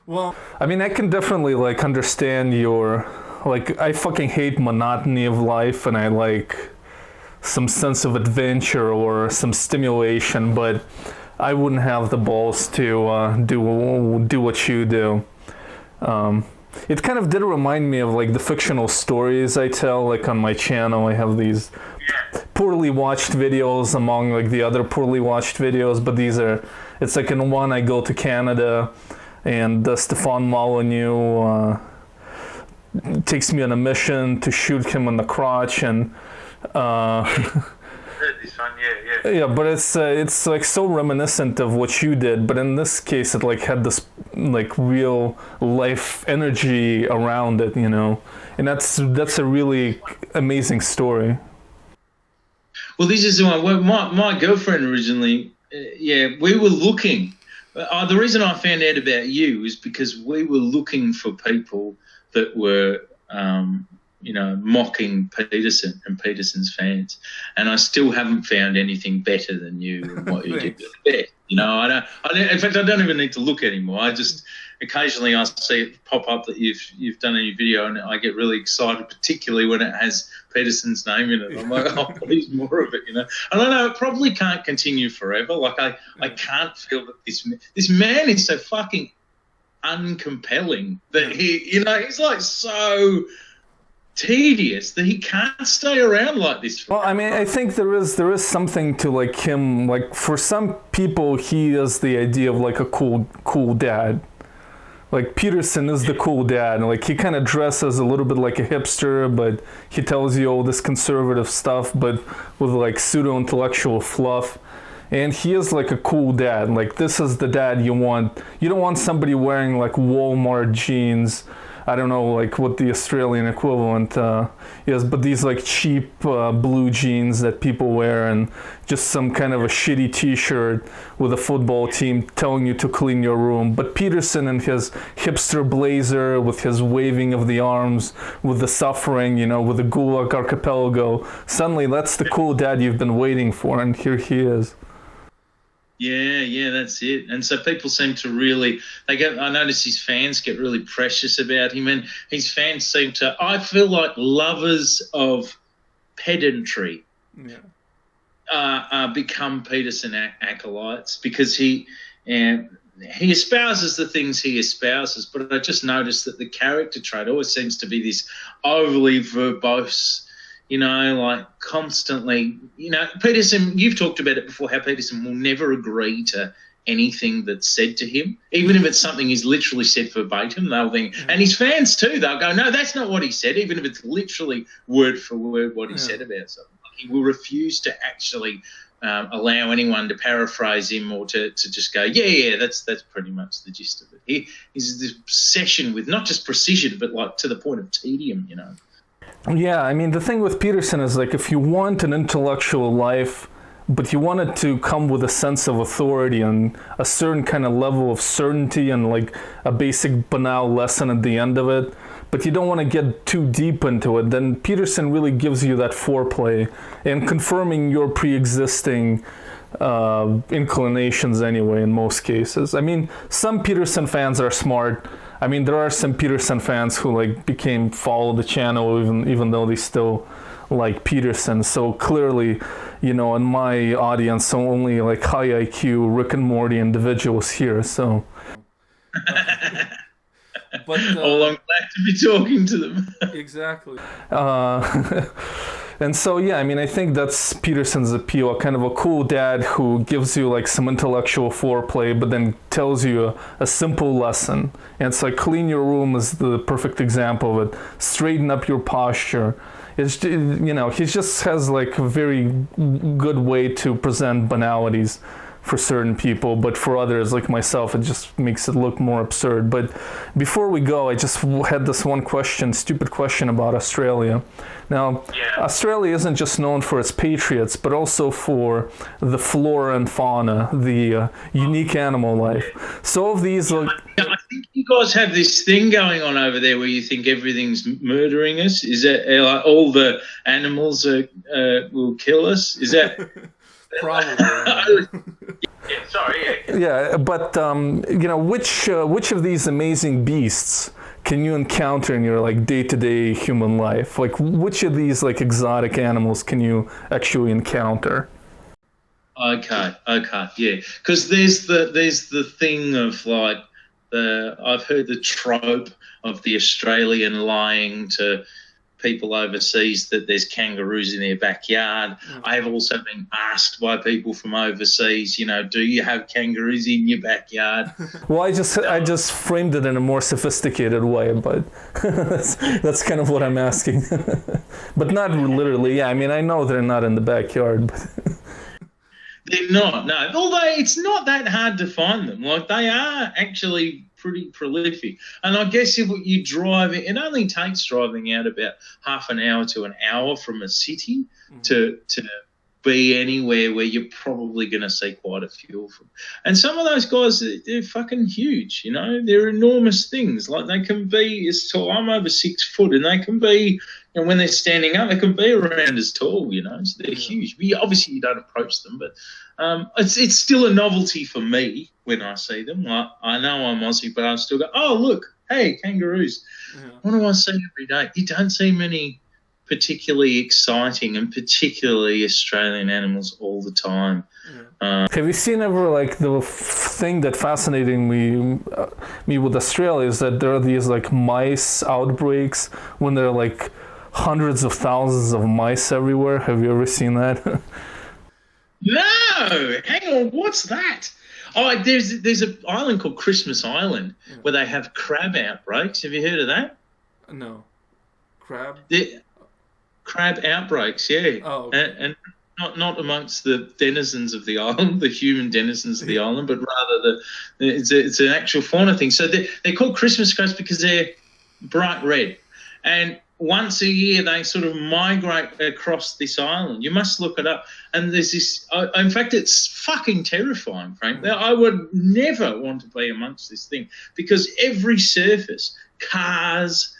Well, I mean, I can definitely understand your, I fucking hate monotony of life, and I like some sense of adventure or some stimulation, but I wouldn't have the balls to do what you do. It kind of did remind me of like the fictional stories I tell, like on my channel. I have these poorly watched videos among like the other poorly watched videos, but it's like in one I go to Canada and Stefan Molyneux takes me on a mission to shoot him in the crotch, and this one, yeah. yeah, but it's like so reminiscent of what you did, but in this case it like had this like real life energy around it, you know, and that's a really amazing story. Well, this is the one. My girlfriend originally, we were looking. The reason I found out about you is because we were looking for people that were, mocking Peterson and Peterson's fans, and I still haven't found anything better than you and what you did there. You know, in fact, I don't even need to look anymore. I just occasionally I see it pop up that you've done a new video, and I get really excited, particularly when it has Peterson's name in it. I'm like, oh, please, more of it, you know. And I know it probably can't continue forever. Like I can't feel that this man is so fucking uncompelling that he's like so tedious that he can't stay around like this. Well, I mean, I think there is something to like him. Like for some people, he is the idea of like a cool dad. Like Peterson is the cool dad. Like he kind of dresses a little bit like a hipster, but he tells you all this conservative stuff, but with like pseudo intellectual fluff. And he is like a cool dad. Like this is the dad you want. You don't want somebody wearing like Walmart jeans. I don't know like what the Australian equivalent is, but these like cheap blue jeans that people wear, and just some kind of a shitty t-shirt with a football team telling you to clean your room. But Peterson in his hipster blazer with his waving of the arms, with the suffering, you know, with the Gulag Archipelago, suddenly that's the cool dad you've been waiting for, and here he is. Yeah, that's it. And so people seem to really, I notice his fans get really precious about him, and his fans seem to, I feel like lovers of pedantry become Peterson acolytes, because he espouses the things he espouses, but I just noticed that the character trait always seems to be this overly verbose, you know, like constantly, you know, Peterson, you've talked about it before, how Peterson will never agree to anything that's said to him, even if it's something he's literally said verbatim. They'll think, and his fans too, they'll go, no, that's not what he said, even if it's literally word for word what he said about something. He will refuse to actually allow anyone to paraphrase him or to just go, that's pretty much the gist of it. He's this obsession with not just precision, but like to the point of tedium, you know. Yeah, I mean, the thing with Peterson is like if you want an intellectual life, but you want it to come with a sense of authority and a certain kind of level of certainty and like a basic banal lesson at the end of it, but you don't want to get too deep into it, then Peterson really gives you that foreplay and confirming your pre-existing inclinations anyway in most cases. I mean, some Peterson fans are smart. I mean, there are some Peterson fans who like follow the channel even though they still like Peterson. So clearly, you know, in my audience, only like high IQ Rick and Morty individuals here. So, but I'm glad to be talking to them. Exactly. And so, yeah, I mean, I think that's Peterson's appeal, kind of a cool dad who gives you like some intellectual foreplay, but then tells you a simple lesson. And it's like clean your room is the perfect example of it. Straighten up your posture. It's, you know, he just has like a very good way to present banalities for certain people, but for others like myself, it just makes it look more absurd. But before we go, I just had this one stupid question about Australia. Now, Australia isn't just known for its patriots, but also for the flora and fauna, the unique animal life. So of these... I think you guys have this thing going on over there where you think everything's murdering us. Is that like all the animals will kill us? Is that... Probably. Yeah, but you know, which of these amazing beasts can you encounter in your like day-to-day human life? Like, which of these like exotic animals can you actually encounter? Okay, yeah, because there's the thing of like I've heard the trope of the Australian lying to people overseas that there's kangaroos in their backyard. I have also been asked by people from overseas, do you have kangaroos in your backyard? Well, I just framed it in a more sophisticated way, but that's kind of what I'm asking. But not literally. Yeah, I mean, I know they're not in the backyard, but They're not, no. Although it's not that hard to find them. Like, they are actually pretty prolific. And I guess if you drive, it only takes driving out about half an hour to an hour from a city to be anywhere where you're probably going to see quite a few of them. And some of those guys, they're fucking huge, They're enormous things. Like, they can be as tall. I'm over 6 foot, and they can be, and when they're standing up, they can be around as tall, So they're huge. Obviously, you don't approach them, but it's still a novelty for me when I see them. I know I'm Aussie, but I still go, oh, look, hey, kangaroos. Yeah. What do I see every day? You don't see many particularly exciting and particularly Australian animals all the time. Have you seen ever, like, the thing that fascinated me with Australia is that there are these, like, mice outbreaks when there are, like, hundreds of thousands of mice everywhere? Have you ever seen that? No! Hang on, what's that? Oh, there's an island called Christmas Island where they have crab outbreaks. Have you heard of that? No. Crab? Crab outbreaks, yeah. Oh, okay. And not amongst the denizens of the island, the human denizens of the island, but rather it's an actual fauna thing. So they're called Christmas crabs because they're bright red. And once a year they sort of migrate across this island. You must look it up. And there's this, in fact, it's fucking terrifying, frankly. I would never want to be amongst this thing because every surface, cars,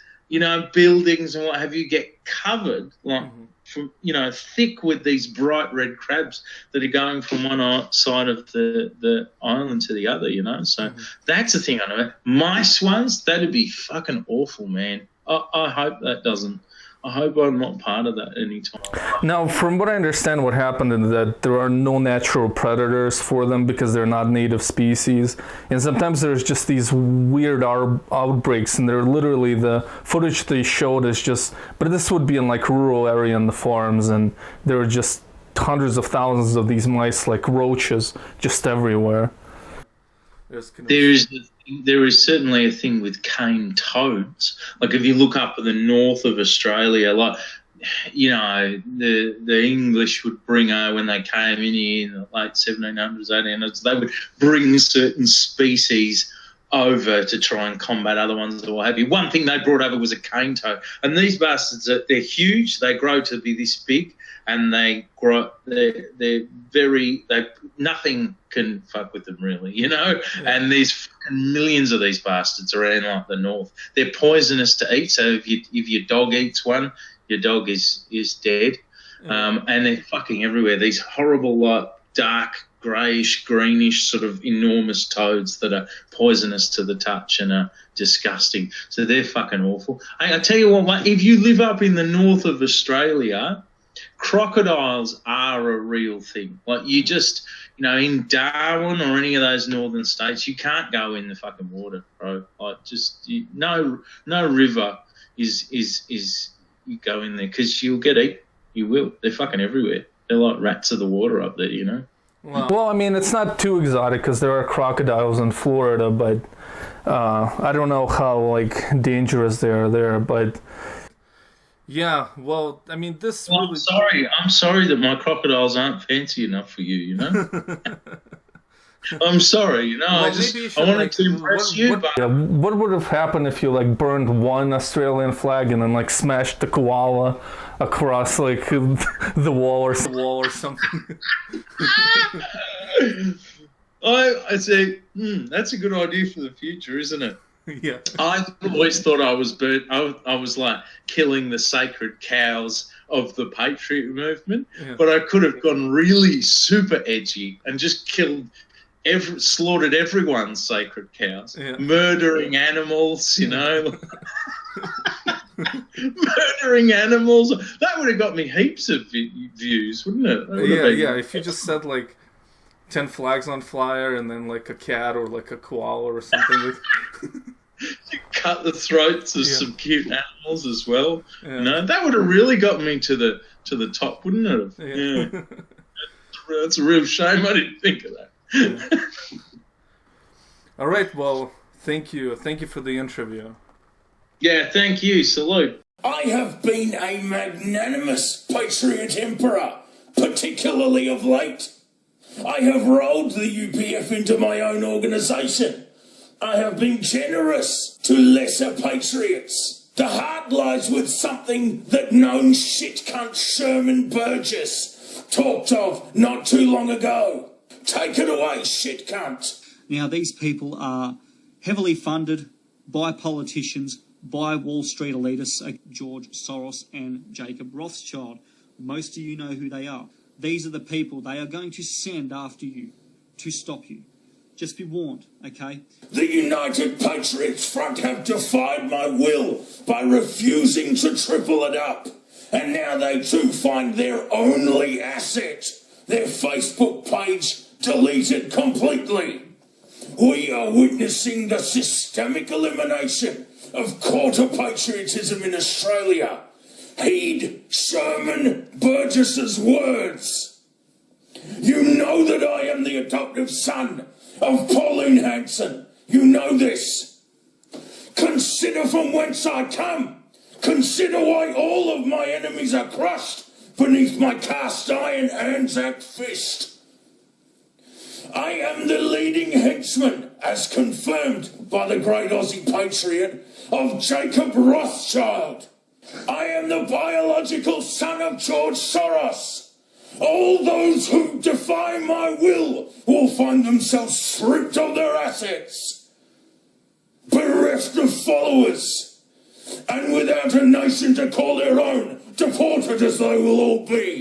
buildings and what have you, get covered like from thick with these bright red crabs that are going from one side of the island to the other. So that's the thing I know. Mice ones, that'd be fucking awful, man. I hope that doesn't. I hope I'm not part of that anytime. Now, from what I understand, what happened is that there are no natural predators for them because they're not native species. And sometimes there's just these weird outbreaks, and they're literally, the footage they showed is just, but this would be in like rural area in the farms, and there are just hundreds of thousands of these mice, like roaches, just everywhere. There is certainly a thing with cane toads. Like if you look up in the north of Australia, like the English would bring when they came in here in the late 1700s, 1800s, they would bring certain species over to try and combat other ones or what have you. One thing they brought over was a cane toad, and these bastards they're huge. They grow to be this big, and they grow. Nothing can fuck with them really, Yeah. And there's fucking millions of these bastards around like the north. They're poisonous to eat. So if your dog eats one, your dog is dead. And they're fucking everywhere. These horrible like dark greyish, greenish sort of enormous toads that are poisonous to the touch and are disgusting. So they're fucking awful. I tell you what, if you live up in the north of Australia, crocodiles are a real thing. Like you just, in Darwin or any of those northern states, you can't go in the fucking water, bro. Like no river is you go in there because you'll get eaten. You will. They're fucking everywhere. They're like rats of the water up there, Well, I mean, it's not too exotic because there are crocodiles in Florida, but I don't know how dangerous they are there. But yeah, well, I mean, this. Well, really... I'm sorry that my crocodiles aren't fancy enough for you. I'm sorry, well, I wanted to impress you. But... Yeah, what would have happened if you burned one Australian flag and then smashed the koala across the wall or something? I say that's a good idea for the future, isn't it? Yeah. I always thought I was I was killing the sacred cows of the Patriot movement, but I could have gone really super edgy and just slaughtered everyone's sacred cows, murdering animals, murdering animals. That would have got me heaps of views, wouldn't it? Yeah. If you just said 10 flags on fire and then like a cat or like a koala or something. You cut the throats of some cute animals as well. Yeah. No, that would have really got me to the top, wouldn't it? Yeah. That's a real shame I didn't think of that. Yeah. All right, well, thank you for the interview. Yeah, thank you. Salute. I have been a magnanimous Patriot Emperor, particularly of late. I have rolled the UPF into my own organisation. I have been generous to lesser patriots. The heart lies with something that known shit cunt Sherman Burgess talked of not too long ago. Take it away, shit cunt. Now, these people are heavily funded by politicians, by Wall Street elitists like George Soros and Jacob Rothschild. Most of you know who they are. These are the people they are going to send after you to stop you. Just be warned, okay? The United Patriots Front have defied my will by refusing to triple it up. And now they too find their only asset, their Facebook page, deleted completely. We are witnessing the systemic elimination of quarter patriotism in Australia. Heed Sherman Burgess's words. You know that I am the adoptive son of Pauline Hanson. You know this. Consider from whence I come. Consider why all of my enemies are crushed beneath my cast iron Anzac fist. I am the leading henchman, as confirmed by the great Aussie patriot, of Jacob Rothschild. I am the biological son of George Soros. All those who defy my will find themselves stripped of their assets, bereft of followers, and without a nation to call their own, deported as they will all be.